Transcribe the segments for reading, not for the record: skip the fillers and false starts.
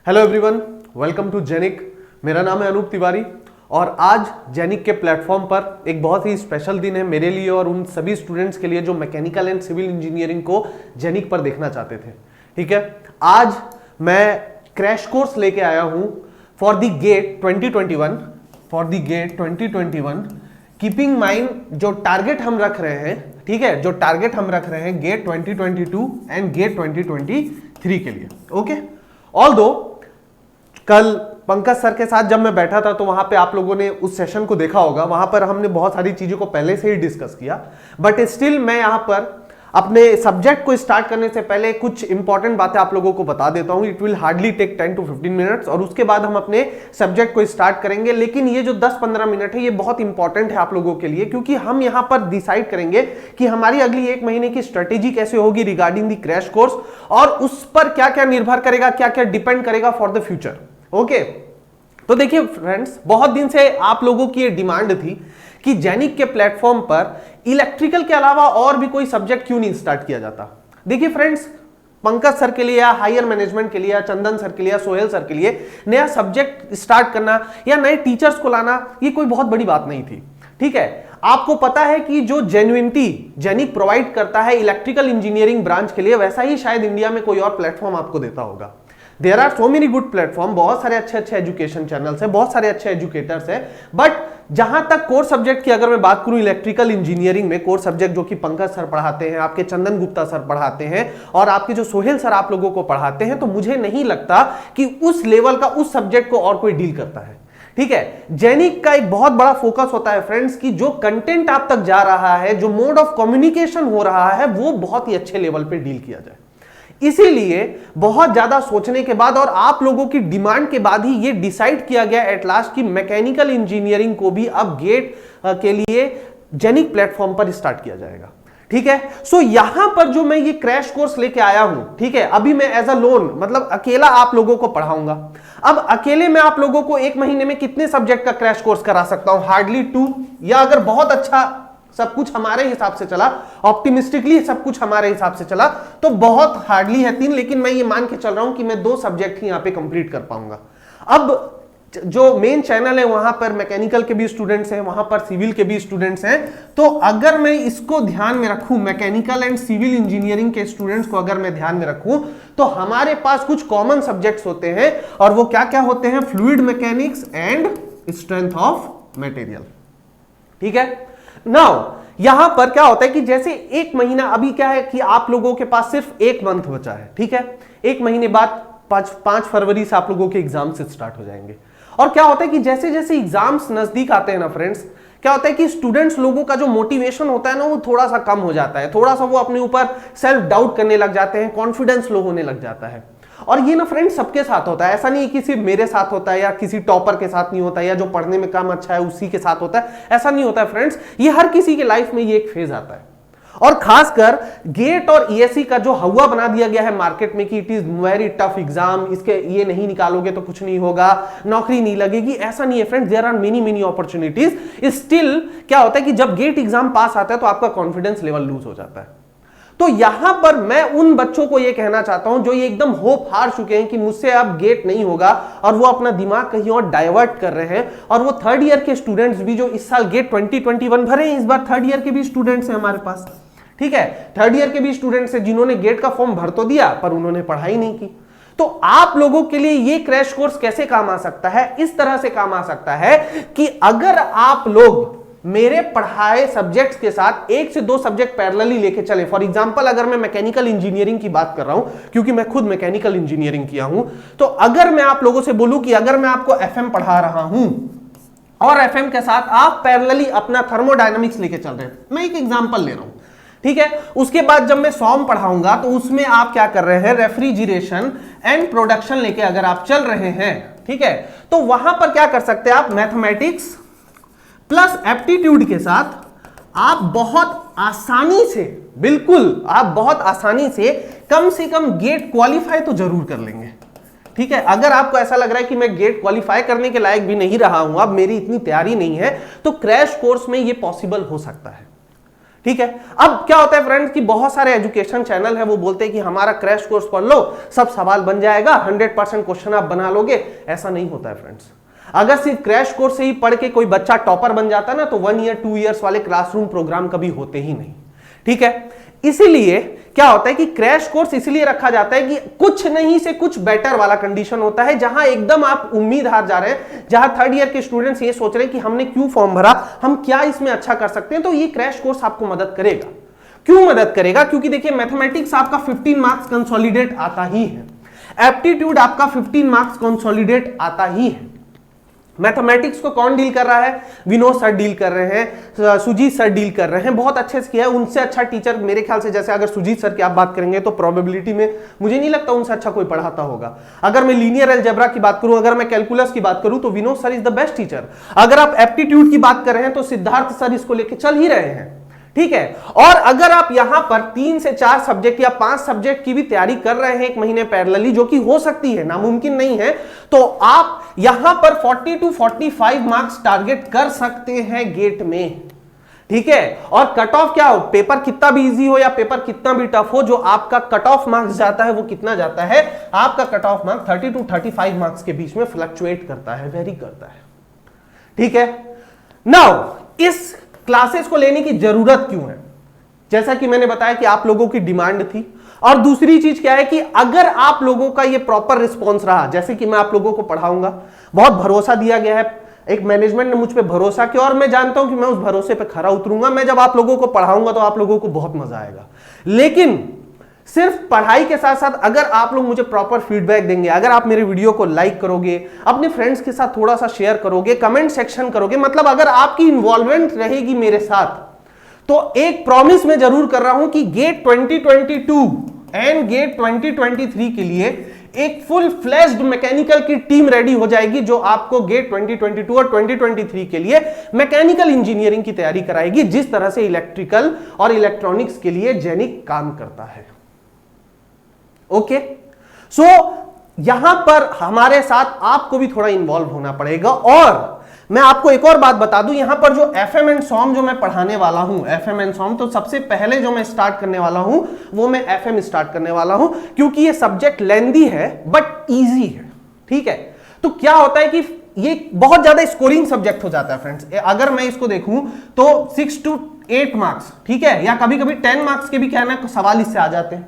Hello everyone, welcome to Genic. मेरा नाम है अनूप तिवारी और आज जेनिक के प्लेटफॉर्म पर एक बहुत ही स्पेशल दिन है मेरे लिए और उन सभी स्टूडेंट्स के लिए जो मैकेनिकल एंड सिविल इंजीनियरिंग को जेनिक पर देखना चाहते थे। ठीक है, आज मैं क्रैश कोर्स लेके आया हूं for the GATE 2021 keeping mind जो टारगेट हम रख रहे हैं, ठीक है, जो टारगेट हम रख रहे हैं गेट 2022 एंड गेट 2023 के लिए। ओके, ऑल्दो कल पंकज सर के साथ जब मैं बैठा था तो वहां पे आप लोगों ने उस सेशन को देखा होगा, वहां पर हमने बहुत सारी चीजों को पहले से ही डिस्कस किया, बट स्टिल मैं यहां पर अपने सब्जेक्ट को स्टार्ट करने से पहले कुछ इंपॉर्टेंट बातें आप लोगों को बता देता हूं। It will hardly take 10 to 15 minutes और उसके बाद हम अपने सब्जेक्ट को स्टार्ट करेंगे। लेकिन ये जो 10-15 मिनट है ये बहुत इंपॉर्टेंट है आप लोगों के लिए, क्योंकि हम यहां पर डिसाइड करेंगे कि हमारी अगली एक महीने की स्ट्रेटेजी कैसे होगी रिगार्डिंग द क्रैश कोर्स और उस पर क्या क्या निर्भर करेगा, क्या क्या डिपेंड करेगा फॉर द फ्यूचर। ओके, तो देखिए फ्रेंड्स, बहुत दिन से आप लोगों की ये डिमांड थी कि जेनिक के प्लेटफॉर्म पर इलेक्ट्रिकल के अलावा और भी कोई सब्जेक्ट क्यों नहीं स्टार्ट किया जाता। देखिए फ्रेंड्स, पंकज सर के लिए या हायर मैनेजमेंट के लिए या चंदन सर के लिए या सोहेल सर के लिए नया सब्जेक्ट स्टार्ट करना या नए टीचर्स को लाना ये कोई बहुत बड़ी बात नहीं थी। ठीक है, आपको पता है कि जो जेन्युइनिटी जेनिक प्रोवाइड करता है इलेक्ट्रिकल इंजीनियरिंग ब्रांच के लिए, वैसा ही शायद इंडिया में कोई और प्लेटफॉर्म आपको देता होगा। There are so many good platform, बहुत सारे अच्छे एजुकेशन चैनल्स है, बहुत सारे अच्छे एजुकेटर्स है, बट जहां तक कोर सब्जेक्ट की अगर मैं बात करूं इलेक्ट्रिकल इंजीनियरिंग में कोर सब्जेक्ट जो कि पंकज सर पढ़ाते हैं, आपके चंदन गुप्ता सर पढ़ाते हैं और आपके जो सोहेल सर आप लोगों को पढ़ाते हैं, तो मुझे नहीं लगता कि उस लेवल का उस सब्जेक्ट को और कोई डील करता है। ठीक है, जेनिक का एक बहुत बड़ा फोकस होता है फ्रेंड्स कि जो कंटेंट आप तक जा रहा है, जो मोड ऑफ कम्युनिकेशन हो रहा है, वो बहुत ही अच्छे लेवल पे डील किया जाए। इसीलिए बहुत ज्यादा सोचने के बाद और आप लोगों की डिमांड के बाद ही ये डिसाइड किया गया एट लास्ट कि मैकेनिकल इंजीनियरिंग को भी अब गेट के लिए जेनिक प्लेटफॉर्म पर स्टार्ट किया जाएगा। ठीक है, सो यहां पर जो मैं ये क्रैश कोर्स लेके आया हूं, ठीक है, अभी मैं एज अ लोन मतलब अकेला आप लोगों को पढ़ाऊंगा। अब अकेले मैं आप लोगों को एक महीने में कितने सब्जेक्ट का क्रैश कोर्स करा सकता हूं? हार्डली 2, या अगर बहुत अच्छा सब कुछ हमारे हिसाब से चला, ऑप्टिमिस्टिकली सब कुछ हमारे हिसाब से चला, तो बहुत हार्डली है 3, लेकिन मैं ये मान के चल रहा हूं कि मैं 2 सब्जेक्ट ही यहां पे कंप्लीट कर पाऊंगा। अब जो मेन चैनल है वहां पर मैकेनिकल के भी स्टूडेंट्स हैं, वहां पर सिविल के भी स्टूडेंट्स हैं, तो अगर मैं इसको ध्यान में रखूं, मैकेनिकल एंड सिविल इंजीनियरिंग के स्टूडेंट्स को अगर मैं ध्यान में रखूं, तो हमारे पास कुछ कॉमन सब्जेक्ट्स होते हैं और वो क्या क्या होते हैं? Fluid mechanics and strength of material. ठीक है, नाउ यहां पर क्या होता है कि जैसे एक महीना, अभी क्या है कि आप लोगों के पास सिर्फ 1 मंथ बचा है। ठीक है, 1 महीने बाद 5 फरवरी से आप लोगों के एग्जाम से स्टार्ट हो जाएंगे। और क्या होता है कि जैसे जैसे एग्जाम्स नजदीक आते हैं ना फ्रेंड्स, क्या होता है कि स्टूडेंट्स लोगों का जो मोटिवेशन होता है ना, वो थोड़ा सा कम हो जाता है, थोड़ा सा वो अपने ऊपर सेल्फ डाउट करने लग जाते हैं, कॉन्फिडेंस लो होने लग जाता है। और ये ना फ्रेंड्स सबके साथ होता है, ऐसा नहीं कि सिर्फ मेरे साथ होता है या किसी टॉपर के साथ नहीं होता है या जो पढ़ने में काम अच्छा है उसी के साथ होता है, ऐसा नहीं होता है फ्रेंड्स। ये हर किसी के लाइफ में ये एक फेज आता है। और खासकर गेट और ईएससी का जो हवा बना दिया गया है मार्केट में कि it is very tough exam, इसके ये नहीं निकालोगे तो कुछ नहीं होगा, नौकरी नहीं लगेगी, ऐसा नहीं है friends. There are many opportunities. Still क्या होता है कि जब गेट एग्जाम पास आता है तो आपका कॉन्फिडेंस लेवल लूज हो जाता है। तो यहां पर मैं उन बच्चों को यह कहना चाहता हूं जो ये एकदम होप हार चुके हैं कि मुझसे अब गेट नहीं होगा और वो अपना दिमाग कहीं और डाइवर्ट कर रहे हैं, और वो 3rd ईयर के स्टूडेंट्स भी जो इस साल गेट 2021 भरे हैं, इस बार 3rd ईयर के भी स्टूडेंट्स हैं हमारे पास। ठीक है, 3rd ईयर के भी स्टूडेंट्स हैं जिन्होंने गेट का फॉर्म भर तो दिया पर उन्होंने पढ़ाई नहीं की। तो आप लोगों के लिए ये क्रैश कोर्स कैसे काम आ सकता है? इस तरह से काम आ सकता है कि अगर आप लोग मेरे पढ़ाए सब्जेक्ट्स के साथ 1 से 2 सब्जेक्ट पैरेलली लेके चले। फॉर एग्जांपल, अगर मैं मैकेनिकल इंजीनियरिंग की बात कर रहा हूं, क्योंकि मैं खुद मैकेनिकल इंजीनियरिंग किया हूं, तो अगर मैं आप लोगों से बोलूं कि अगर मैं आपको एफएम पढ़ा रहा हूं और एफएम के साथ आप पैरेलली अपना थर्मोडायनामिक्स लेके चल रहे हैं, मैं एक एग्जांपल ले रहा हूं। ठीक है, उसके बाद जब मैं सॉम पढ़ाऊंगा तो उसमें आप क्या कर रहे हैं? रेफ्रिजरेशन एंड प्रोडक्शन लेके अगर आप चल रहे हैं, ठीक है, तो वहां पर क्या कर सकते हैं आप? मैथमेटिक्स प्लस एप्टीट्यूड के साथ आप बहुत आसानी से, बिल्कुल आप बहुत आसानी से कम गेट क्वालिफाई तो जरूर कर लेंगे। ठीक है, अगर आपको ऐसा लग रहा है कि मैं गेट क्वालिफाई करने के लायक भी नहीं रहा हूं, अब मेरी इतनी तैयारी नहीं है, तो क्रैश कोर्स में ये पॉसिबल हो सकता है। ठीक है। अब क्या होता है फ्रेंड्स कि बहुत सारे एजुकेशन चैनल है वो बोलते हैं कि हमारा क्रैश कोर्स पढ़ लो, सब सवाल बन जाएगा, 100% क्वेश्चन आप बना लोगे। ऐसा नहीं होता है फ्रेंड्स। अगर सिर्फ क्रैश कोर्स से ही पढ़ के कोई बच्चा टॉपर बन जाता ना, तो 1 ईयर 2 ईयर्स वाले क्लासरूम प्रोग्राम कभी होते ही नहीं। ठीक है, इसीलिए क्या होता है कि क्रैश कोर्स इसलिए रखा जाता है कि कुछ नहीं से कुछ बेटर वाला कंडीशन होता है, जहां एकदम आप उम्मीद हार जा रहे हैं, जहां थर्ड ईयर के स्टूडेंट्स ये सोच रहे हैं कि हमने क्यों फॉर्म भरा, हम क्या इसमें अच्छा कर सकते हैं, तो ये क्रैश कोर्स आपको मदद करेगा। क्यों मदद करेगा? क्योंकि देखिए मैथमेटिक्स आपका 15 मार्क्स कंसोलिडेट आता ही है, एप्टीट्यूड आपका 15 मार्क्स कंसोलिडेट आता ही है। मैथमेटिक्स को कौन डील कर रहा है? विनोद सर डील कर रहे हैं, सुजीत सर डील कर रहे हैं, बहुत अच्छे से किया है। उनसे अच्छा टीचर मेरे ख्याल से, जैसे अगर सुजीत सर की आप बात करेंगे तो प्रोबेबिलिटी में मुझे नहीं लगता उनसे अच्छा कोई पढ़ाता होगा। अगर मैं लीनियर अलजेब्रा की बात करूं, अगर मैं कैलकुलस की बात करूं, तो Vinod sir is the best teacher. अगर आप एप्टीट्यूड की बात कर रहे हैं तो सिद्धार्थ सर इसको लेके चल ही रहे हैं। ठीक है, और अगर आप यहां पर 3 से 4 सब्जेक्ट या 5 सब्जेक्ट की भी तैयारी कर रहे हैं एक महीने पैरेलली, जो कि हो सकती है, नामुमकिन नहीं है, तो आप यहां पर 40 to 45 मार्क्स टारगेट कर सकते हैं गेट में। ठीक है, और कट ऑफ क्या हो, पेपर कितना भी इजी हो या पेपर कितना भी टफ हो, जो आपका कट ऑफ मार्क्स जाता है वो कितना जाता है, आपका cut off marks 30 to 35 marks के बीच में फ्लक्चुएट करता है, वेरी करता है। ठीक है, नाउ इस क्लासेस को लेने की जरूरत क्यों है? जैसा कि मैंने बताया कि आप लोगों की डिमांड थी, और दूसरी चीज क्या है कि अगर आप लोगों का ये प्रॉपर रिस्पॉन्स रहा, जैसे कि मैं आप लोगों को पढ़ाऊंगा, बहुत भरोसा दिया गया है, एक मैनेजमेंट ने मुझ पे भरोसा किया, और मैं जानता हूं कि मैं उस भरोसे पे खरा उतरूंगा। मैं जब आप लोगों को पढ़ाऊंगा तो आप लोगों को बहुत मजा आएगा। लेकिन सिर्फ पढ़ाई के साथ साथ अगर आप लोग मुझे प्रॉपर फीडबैक देंगे, अगर आप मेरे वीडियो को लाइक करोगे, अपने फ्रेंड्स के साथ थोड़ा सा शेयर करोगे, कमेंट सेक्शन करोगे, मतलब अगर आपकी इन्वॉल्वमेंट रहेगी मेरे साथ, तो एक प्रॉमिस मैं जरूर कर रहा हूं कि गेट 2022 एंड गेट 2023 के लिए एक फुल फ्लेज्ड मैकेनिकल की टीम रेडी हो जाएगी, जो आपको गेट 2022 और 2023 के लिए मैकेनिकल इंजीनियरिंग की तैयारी कराएगी, जिस तरह से इलेक्ट्रिकल और इलेक्ट्रॉनिक्स के लिए जेनिक काम करता है। ओके, सो यहां पर हमारे साथ आपको भी थोड़ा इंवॉल्व होना पड़ेगा। और मैं आपको एक और बात बता दूं, यहां पर जो एफएम एंड सॉम जो मैं पढ़ाने वाला हूं, एफएम एंड सॉम, तो सबसे पहले जो मैं स्टार्ट करने वाला हूं वो मैं एफएम स्टार्ट करने वाला हूं, क्योंकि ये सब्जेक्ट लेंदी है बट इजी है। ठीक है, तो क्या होता है कि ये बहुत ज्यादा स्कोरिंग सब्जेक्ट हो जाता है फ्रेंड्स। अगर मैं इसको देखूं तो 6 to 8 मार्क्स, ठीक है, या कभी कभी 10 मार्क्स के भी क्या ना सवाल इससे आ जाते हैं।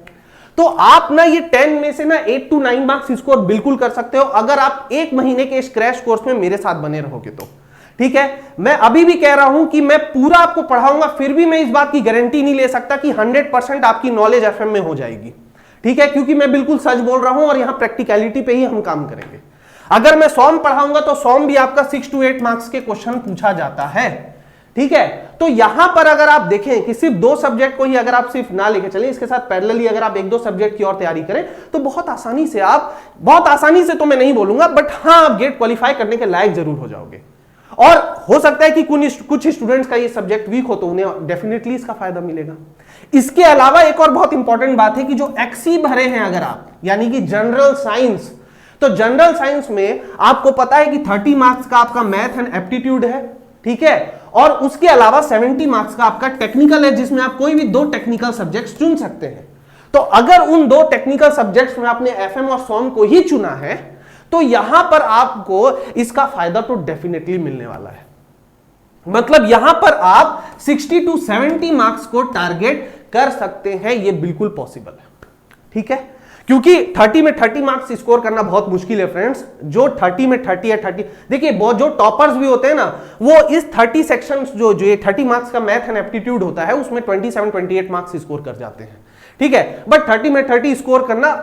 तो आप ना ये 10 में से ना 8 to 9 मार्क्स स्कोर बिल्कुल कर सकते हो, अगर आप एक महीने के इस क्रैश कोर्स में मेरे साथ बने रहोगे तो। ठीक है, मैं अभी भी कह रहा हूं कि मैं पूरा आपको पढ़ाऊंगा, फिर भी मैं इस बात की गारंटी नहीं ले सकता कि 100% आपकी नॉलेज एफएम में हो जाएगी। ठीक है, क्योंकि मैं बिल्कुल सच बोल रहा हूं और यहां प्रैक्टिकलिटी पे ही हम काम करेंगे। अगर मैं सॉम पढ़ाऊंगा तो सॉम भी आपका 6 to 8 मार्क्स के क्वेश्चन पूछा जाता है। ठीक है, तो यहां पर अगर आप देखें कि सिर्फ 2 सब्जेक्ट को ही अगर आप सिर्फ ना लेके चलें, इसके साथ पैरेलली अगर आप 1-2 सब्जेक्ट की और तैयारी करें, तो बहुत आसानी से तो मैं नहीं बोलूंगा, बट हां आप गेट क्वालिफाई करने के लायक जरूर हो जाओगे। और हो सकता है कि कुछ स्टूडेंट्स का ये सब्जेक्ट वीक हो तो उन्हें डेफिनेटली इसका फायदा मिलेगा। इसके अलावा एक और बहुत इंपॉर्टेंट बात है कि जो एक्सी भरे हैं अगर आप, यानी कि जनरल साइंस, तो जनरल साइंस में आपको पता है कि 30 मार्क्स का आपका मैथ एंड एप्टीट्यूड है। ठीक है, और उसके अलावा 70 मार्क्स का आपका टेक्निकल है, जिसमें आप कोई भी 2 टेक्निकल सब्जेक्ट्स चुन सकते हैं। तो अगर उन 2 टेक्निकल सब्जेक्ट्स में आपने एफएम और सॉम को ही चुना है, तो यहां पर आपको इसका फायदा तो डेफिनेटली मिलने वाला है। मतलब यहां पर आप 60 to 70 मार्क्स को टारगेट कर सकते हैं, यह बिल्कुल पॉसिबल है। ठीक है, क्योंकि 30 में 30 मार्क्स स्कोर करना बहुत मुश्किल है फ्रेंड्स। जो 30 में 30 या 30, देखिए बहुत जो टॉपर्स भी होते हैं ना, वो इस 30 सेक्शन जो 30 मार्क्स का मैथ एंड एप्टीट्यूड होता है उसमें 27-28 मार्क्स स्कोर कर जाते हैं। ठीक है, बट 30 में 30 स्कोर करना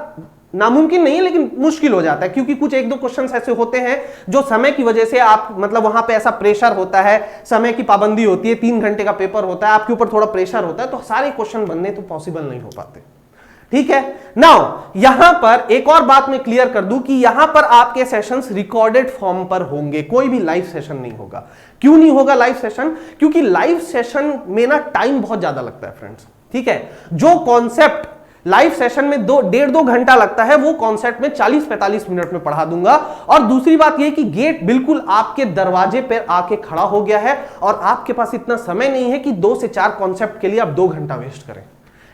नामुमकिन नहीं है, लेकिन मुश्किल हो जाता है, क्योंकि कुछ 1-2 क्वेश्चंस ऐसे होते हैं जो समय की वजह से आप, मतलब वहां पे ऐसा प्रेशर होता है, समय की पाबंदी होती है, 3 घंटे का पेपर होता है, आपके ऊपर थोड़ा प्रेशर होता है, तो सारे क्वेश्चन बनने तो पॉसिबल नहीं हो पाते। ठीक है, नाउ यहां पर एक और बात मैं क्लियर कर दूं कि यहां पर आपके सेशंस रिकॉर्डेड फॉर्म पर होंगे, कोई भी लाइव सेशन नहीं होगा। क्यों नहीं होगा लाइव सेशन? क्योंकि लाइव सेशन में ना टाइम बहुत ज्यादा लगता है फ्रेंड्स। ठीक है, जो कॉन्सेप्ट लाइव सेशन में 1.5-2 घंटा लगता है, वो कॉन्सेप्ट में 40-45 मिनट में पढ़ा दूंगा। और दूसरी बात यह कि गेट बिल्कुल आपके दरवाजे पर आके खड़ा हो गया है और आपके पास इतना समय नहीं है कि 2 से 4 कॉन्सेप्ट के लिए आप 2 घंटा वेस्ट करें।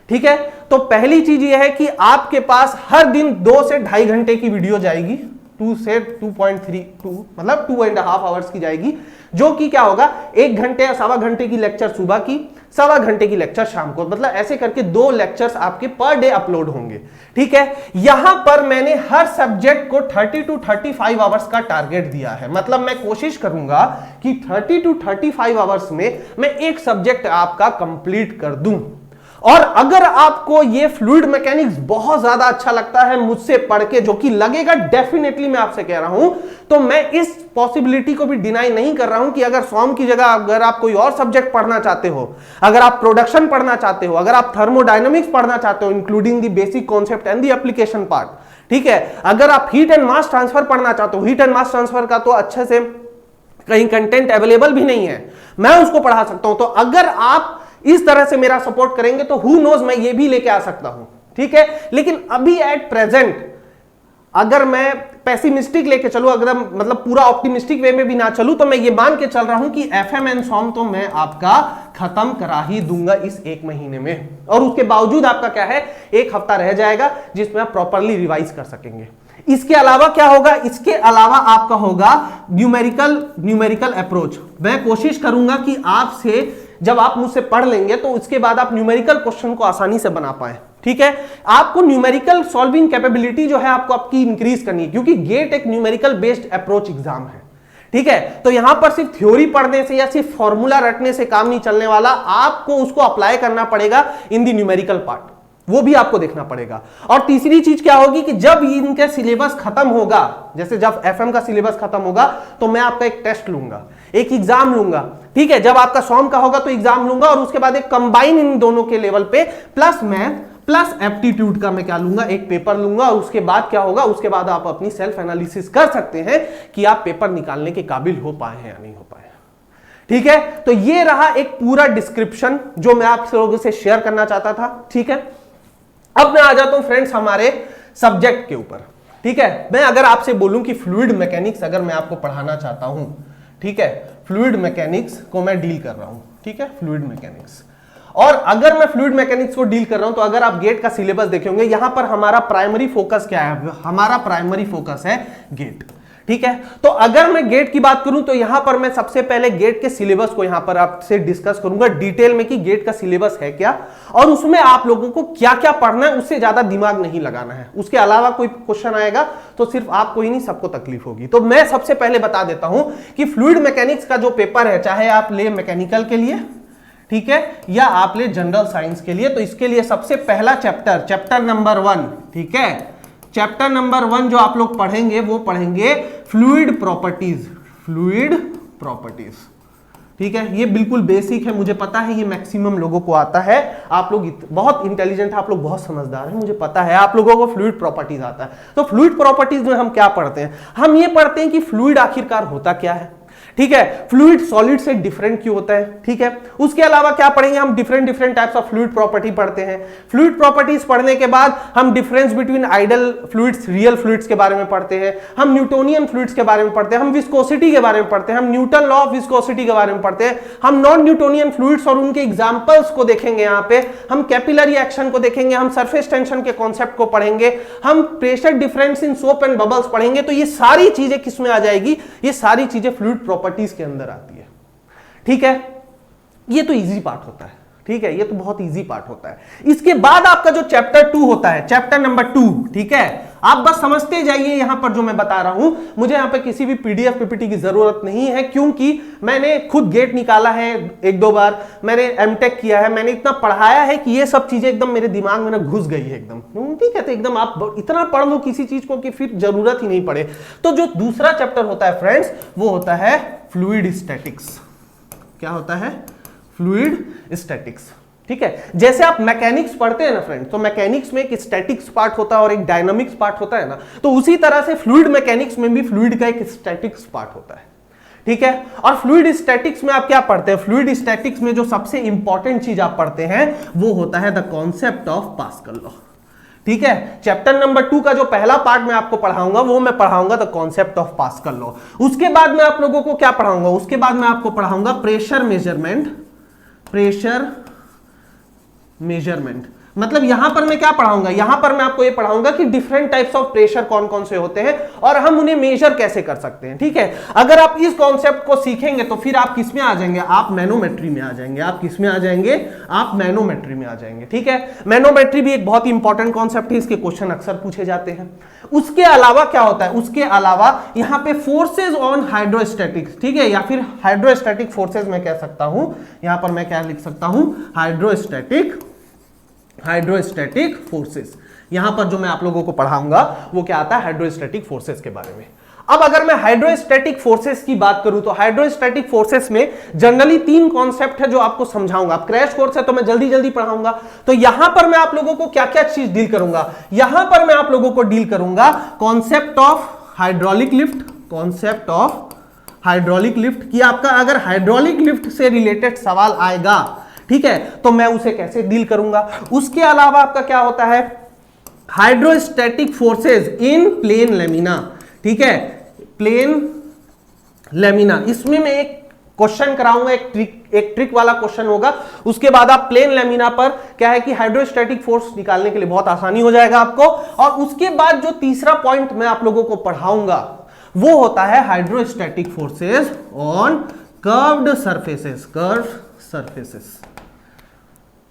ठीक है, तो पहली चीज यह है कि आपके पास हर दिन 2 से 2.5 घंटे की वीडियो जाएगी, 2 से 2.32 मतलब 2.5 आवर्स की जाएगी, जो कि क्या होगा 1 घंटे या 1.25 घंटे की लेक्चर सुबह की, 1.25 घंटे की लेक्चर शाम को, मतलब ऐसे करके 2 लेक्चर्स आपके पर डे अपलोड होंगे। ठीक है, यहां पर मैंने हर सब्जेक्ट को 30 to 35 आवर्स का टारगेट दिया है, मतलब मैं कोशिश करूंगा कि 30 to 35 आवर्स में मैं एक सब्जेक्ट आपका कंप्लीट कर दूं। और अगर आपको ये फ्लूइड मैकेनिक्स बहुत ज्यादा अच्छा लगता है मुझसे पढ़ के, जो कि लगेगा डेफिनेटली, मैं आपसे कह रहा हूं, तो मैं इस पॉसिबिलिटी को भी डिनाई नहीं कर रहा हूं कि अगर सॉम की जगह अगर आप कोई और सब्जेक्ट पढ़ना चाहते हो, अगर आप प्रोडक्शन पढ़ना चाहते हो, अगर आप थर्मोडायनामिक्स पढ़ना चाहते हो including the basic concept and the application part, ठीक है, अगर आप हीट एंड मास ट्रांसफर पढ़ना चाहते हो, हीट एंड मास ट्रांसफर का तो अच्छे से कहीं कंटेंट अवेलेबल भी नहीं है, मैं उसको पढ़ा सकता हूं। तो अगर आप इस तरह से मेरा सपोर्ट करेंगे तो हु नोज मैं ये भी लेके आ सकता हूं। ठीक है, लेकिन अभी एट प्रेजेंट अगर मैं पेसिमिस्टिक लेके चलूं, अगर मतलब पूरा ऑप्टिमिस्टिक वे में भी ना चलूं, तो मैं ये मान के चल रहा हूं कि एफएम एंड सॉम तो मैं आपका खत्म करा ही दूंगा इस 1 महीने में। और उसके बावजूद आपका क्या है, 1 हफ्ता रह जाएगा जिसमें आप प्रॉपरली रिवाइज कर सकेंगे। इसके अलावा क्या होगा, इसके अलावा आपका होगा न्यूमेरिकल अप्रोच। मैं कोशिश करूंगा कि आपसे जब आप मुझसे पढ़ लेंगे तो उसके बाद आप न्यूमेरिकल क्वेश्चन को आसानी से बना पाए। ठीक है, आपको न्यूमेरिकल सॉल्विंग कैपेबिलिटी जो है आपको आपकी इंक्रीज करनी है, क्योंकि गेट एक न्यूमेरिकल बेस्ड अप्रोच एग्जाम है। ठीक है, तो यहां पर सिर्फ थ्योरी पढ़ने से या सिर्फ फॉर्मूला रटने से काम नहीं चलने वाला, आपको उसको अप्लाई करना पड़ेगा इन दी न्यूमेरिकल पार्ट, वो भी आपको देखना पड़ेगा। और तीसरी चीज क्या होगी कि जब इनके सिलेबस खत्म होगा, जैसे जब एफएम का सिलेबस खत्म होगा तो मैं आपका एक टेस्ट लूंगा, एक एग्जाम लूंगा। ठीक है, जब आपका सॉम का होगा तो एग्जाम लूंगा और उसके बाद एक कंबाइन इन दोनों के लेवल पे प्लस मैथ प्लस एप्टीट्यूड का मैं क्या लूंगा, एक पेपर लूंगा। और उसके बाद क्या होगा, उसके बाद आप अपनी सेल्फ एनालिसिस कर सकते हैं कि आप पेपर निकालने के काबिल हो पाए हैं या नहीं हो पाए। ठीक है, तो ये रहा एक पूरा डिस्क्रिप्शन जो मैं आप लोगों से शेयर करना चाहता था। ठीक है, अब मैं आ जाता हूं फ्रेंड्स हमारे सब्जेक्ट के ऊपर। ठीक है, मैं अगर आपसे बोलूं कि फ्लूइड मैकेनिक्स अगर मैं आपको पढ़ाना चाहता हूं, ठीक है, फ्लूइड मैकेनिक्स को मैं डील कर रहा हूं, ठीक है, फ्लूइड मैकेनिक्स, और अगर मैं फ्लूइड मैकेनिक्स को डील कर रहा हूं तो अगर आप गेट का सिलेबस देखेंगे, यहां पर हमारा प्राइमरी फोकस क्या है, हमारा प्राइमरी फोकस है गेट। ठीक है, तो अगर मैं गेट की बात करूं तो यहां पर मैं सबसे पहले गेट के सिलेबस को यहां पर आपसे डिस्कस करूंगा डिटेल में कि गेट का सिलेबस है क्या और उसमें आप लोगों को क्या क्या पढ़ना है, उससे ज्यादा दिमाग नहीं लगाना है। उसके अलावा कोई क्वेश्चन आएगा तो सिर्फ आपको ही नहीं सबको तकलीफ होगी। तो मैं सबसे पहले बता देता हूं कि फ्लूइड मैकेनिक्स का जो पेपर है, चाहे आप ले मैकेनिकल के लिए, ठीक है, या आप ले जनरल साइंस के लिए, तो इसके लिए सबसे पहला चैप्टर नंबर 1, ठीक है, चैप्टर नंबर 1 जो आप लोग पढ़ेंगे वो पढ़ेंगे फ्लूइड प्रॉपर्टीज। फ्लूइड प्रॉपर्टीज, ठीक है, ये बिल्कुल बेसिक है, मुझे पता है ये मैक्सिमम लोगों को आता है। आप लोग बहुत इंटेलिजेंट, आप लोग बहुत समझदार हैं, मुझे पता है आप लोगों को फ्लूइड प्रॉपर्टीज आता है। तो फ्लूइड प्रॉपर्टीज में हम क्या पढ़ते हैं, हम ये पढ़ते हैं कि फ्लूइड आखिरकार होता क्या है। ठीक है, फ्लूइड सॉलिड से डिफरेंट क्यों होता है। ठीक है, उसके अलावा क्या पढ़ेंगे हम, different types of fluid property पढ़ते हैं। फ्लूइड प्रॉपर्टीज पढ़ने के बाद हम difference between ideal fluids, real fluids के बारे में पढ़ते हैं, हम न्यूटोनियन फ्लूइड्स के बारे में पढ़ते हैं, हम विस्कोसिटी के बारे में पढ़ते हैं, हम न्यूटन लॉ ऑफ विस्कोसिटी के बारे में पढ़ते हैं, हम नॉन न्यूटोनियन फ्लूइड्स और उनके एग्जांपल्स को देखेंगे, यहाँ पे हम कैपिलरी एक्शन को देखेंगे, हम सरफेस टेंशन के कॉन्सेप्ट को पढ़ेंगे, हम pressure difference in soap and bubbles पढ़ेंगे। तो ये सारी चीजें किसमें आ जाएगी, ये सारी चीजें फ्लूइड प्रॉपर्टीज के अंदर आती है। ठीक है, ये तो इजी पार्ट होता है। ठीक है, ये तो बहुत इजी पार्ट होता है। इसके बाद आपका जो चैप्टर 2 होता है, चैप्टर नंबर 2, ठीक है, आप बस समझते जाइए यहां पर जो मैं बता रहा हूं। मुझे यहां पे किसी भी पीडीएफ पीपीटी की जरूरत नहीं है, क्योंकि मैंने खुद गेट निकाला है 1-2 बार, मैंने एमटेक किया है, मैंने इतना पढ़ाया है कि ये सब चीजें एकदम मेरे दिमाग में ना घुस गई है एकदम। ठीक है, तो एकदम आप इतना पढ़ लो किसी चीज को कि फिर जरूरत ही नहीं पड़े। तो जो दूसरा चैप्टर होता है फ्रेंड्स, वो होता है फ्लूइड स्टैटिक्स। क्या होता है, फ्लूइड स्टैटिक्स। ठीक है, जैसे आप मैकेनिक्स पढ़ते हैं ना फ्रेंड्स, तो मैकेनिक्स में एक स्टैटिक्स पार्ट होता है और एक डायनामिक्स पार्ट होता है ना, तो उसी तरह से फ्लूइड मैकेनिक्स में भी फ्लूइड का एक स्टैटिक्स पार्ट होता है। ठीक है, और फ्लूइड स्टैटिक्स में आप क्या पढ़ते हैं, फ्लूइड स्टैटिक्स में जो सबसे इंपॉर्टेंट चीज आप पढ़ते हैं वो होता है the concept of pascal law. ठीक है। चैप्टर नंबर 2 का जो पहला पार्ट मैं आपको पढ़ाऊंगा वो मैं पढ़ाऊंगा the concept of pascal law. उसके बाद मैं आप लोगों को क्या पढ़ाऊंगा, उसके बाद मैं आपको पढ़ाऊंगा प्रेशर मेजरमेंट। मतलब यहां पर मैं क्या पढ़ाऊंगा, यहां पर मैं आपको ये पढ़ाऊंगा कि डिफरेंट टाइप्स ऑफ प्रेशर कौन कौन से होते हैं और हम उन्हें मेजर कैसे कर सकते हैं। ठीक है, अगर आप इस कॉन्सेप्ट को सीखेंगे तो फिर आप किस में आ जाएंगे, आप मैनोमेट्री में आ जाएंगे। आप किस में आ जाएंगे, आप मैनोमेट्री में आ जाएंगे। ठीक है, मैनोमेट्री भी एक बहुत इंपॉर्टेंट कॉन्सेप्ट है, इसके क्वेश्चन अक्सर पूछे जाते हैं। उसके अलावा क्या होता है, उसके अलावा यहां पे फोर्सेज ऑन हाइड्रोस्टैटिक्स, ठीक है, या फिर हाइड्रोस्टैटिक फोर्सेज मैं कह सकता हूं। यहां पर मैं क्या लिख सकता हूं, हाइड्रोस्टैटिक फोर्सेस। यहां पर जो मैं आप लोगों को पढ़ाऊंगा वो क्या आता है, हाइड्रोस्टैटिक फोर्सेस के बारे में। अब अगर मैं हाइड्रोस्टैटिक फोर्सेस की बात करूं तो हाइड्रोस्टैटिक फोर्सेस में जनरली 3 कॉन्सेप्ट है जो आपको समझाऊंगा। अब क्रैश कोर्स है तो मैं जल्दी जल्दी पढ़ाऊंगा। तो यहां पर मैं आप लोगों को क्या क्या चीज डील करूंगा, यहां पर मैं आप लोगों को डील करूंगा कॉन्सेप्ट ऑफ हाइड्रोलिक लिफ्ट, कि आपका अगर हाइड्रोलिक लिफ्ट से रिलेटेड सवाल आएगा, ठीक है, तो मैं उसे कैसे डील करूंगा। उसके अलावा आपका क्या होता है, hydrostatic forces in plane lamina. ठीक है, प्लेन लेमिना, इसमें मैं एक क्वेश्चन कराऊंगा, एक ट्रिक वाला क्वेश्चन होगा। उसके बाद आप प्लेन लेमिना पर क्या है कि हाइड्रोस्टैटिक फोर्स निकालने के लिए बहुत आसानी हो जाएगा आपको। और उसके बाद जो तीसरा पॉइंट मैं आप लोगों को पढ़ाऊंगा वो होता है hydrostatic forces on curved surfaces.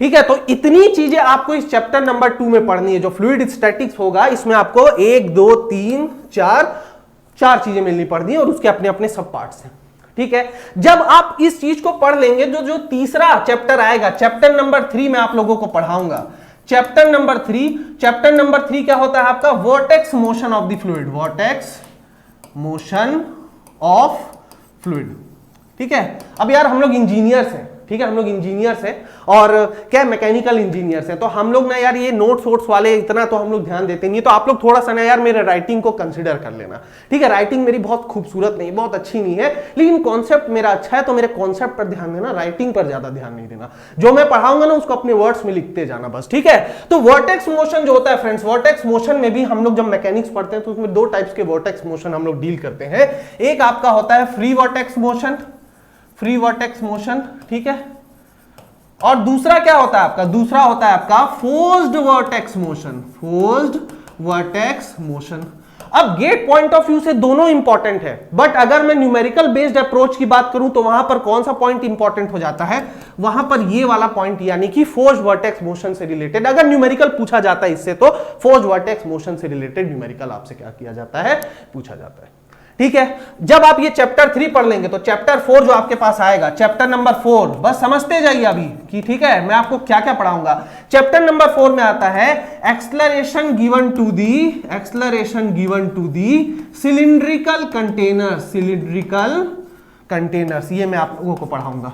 ठीक है, तो इतनी चीजें आपको इस चैप्टर नंबर 2 में पढ़नी है। जो फ्लूइड स्टैटिक्स होगा इसमें आपको 1 2 3 4 चीजें मिलनी पड़नी है और उसके अपने अपने सब पार्ट्स हैं। ठीक है, जब आप इस चीज को पढ़ लेंगे, जो तीसरा चैप्टर आएगा, चैप्टर नंबर 3 मैं आप लोगों को पढ़ाऊंगा। चैप्टर नंबर 3 क्या होता है आपका, vortex motion of the fluid. ठीक है, अब यार हम लोग इंजीनियर्स हैं, ठीक है, हम लोग इंजीनियर्स हैं और क्या मैकेनिकल इंजीनियर्स हैं, तो हम लोग ना यार ये नोट्स वाले इतना तो हम लोग ध्यान देते नहीं। तो आप लोग थोड़ा सा ना यार मेरे राइटिंग को कंसीडर कर लेना। ठीक है, राइटिंग मेरी बहुत खूबसूरत नहीं, बहुत अच्छी नहीं है, लेकिन कॉन्सेप्ट मेरा अच्छा है, तो मेरे कॉन्सेप्ट पर ध्यान देना, राइटिंग पर ज्यादा ध्यान नहीं देना। जो मैं पढ़ाऊंगा ना उसको अपने वर्ड्स में लिखते जाना बस। ठीक है, तो वोर्टेक्स मोशन जो होता है फ्रेंड्स, वोर्टेक्स मोशन में भी हम लोग जब मैकेनिक्स पढ़ते हैं तो उसमें 2 टाइप्स के वोर्टेक्स मोशन हम लोग डील करते हैं। एक आपका होता है फ्री वोर्टेक्स मोशन, ठीक है, और दूसरा क्या होता है आपका, दूसरा होता है आपका फोर्स्ड वोर्टेक्स मोशन। अब गेट पॉइंट ऑफ व्यू से दोनों इंपॉर्टेंट है, बट अगर मैं न्यूमेरिकल बेस्ड अप्रोच की बात करूं तो वहां पर कौन सा पॉइंट इंपॉर्टेंट हो जाता है, वहां पर ये वाला पॉइंट, यानी कि फोर्स्ड वोर्टेक्स मोशन से रिलेटेड अगर न्यूमेरिकल पूछा जाता है इससे, तो फोर्स्ड वोर्टेक्स मोशन से रिलेटेड न्यूमेरिकल आपसे क्या किया जाता है, पूछा जाता है। ठीक है, जब आप ये चैप्टर 3 पढ़ लेंगे तो चैप्टर 4 जो आपके पास आएगा, चैप्टर नंबर 4 बस समझते जाइए अभी कि ठीक है मैं आपको क्या क्या पढ़ाऊंगा। चैप्टर नंबर 4 में आता है acceleration given to the cylindrical containers, ये मैं आप लोगों को पढ़ाऊंगा।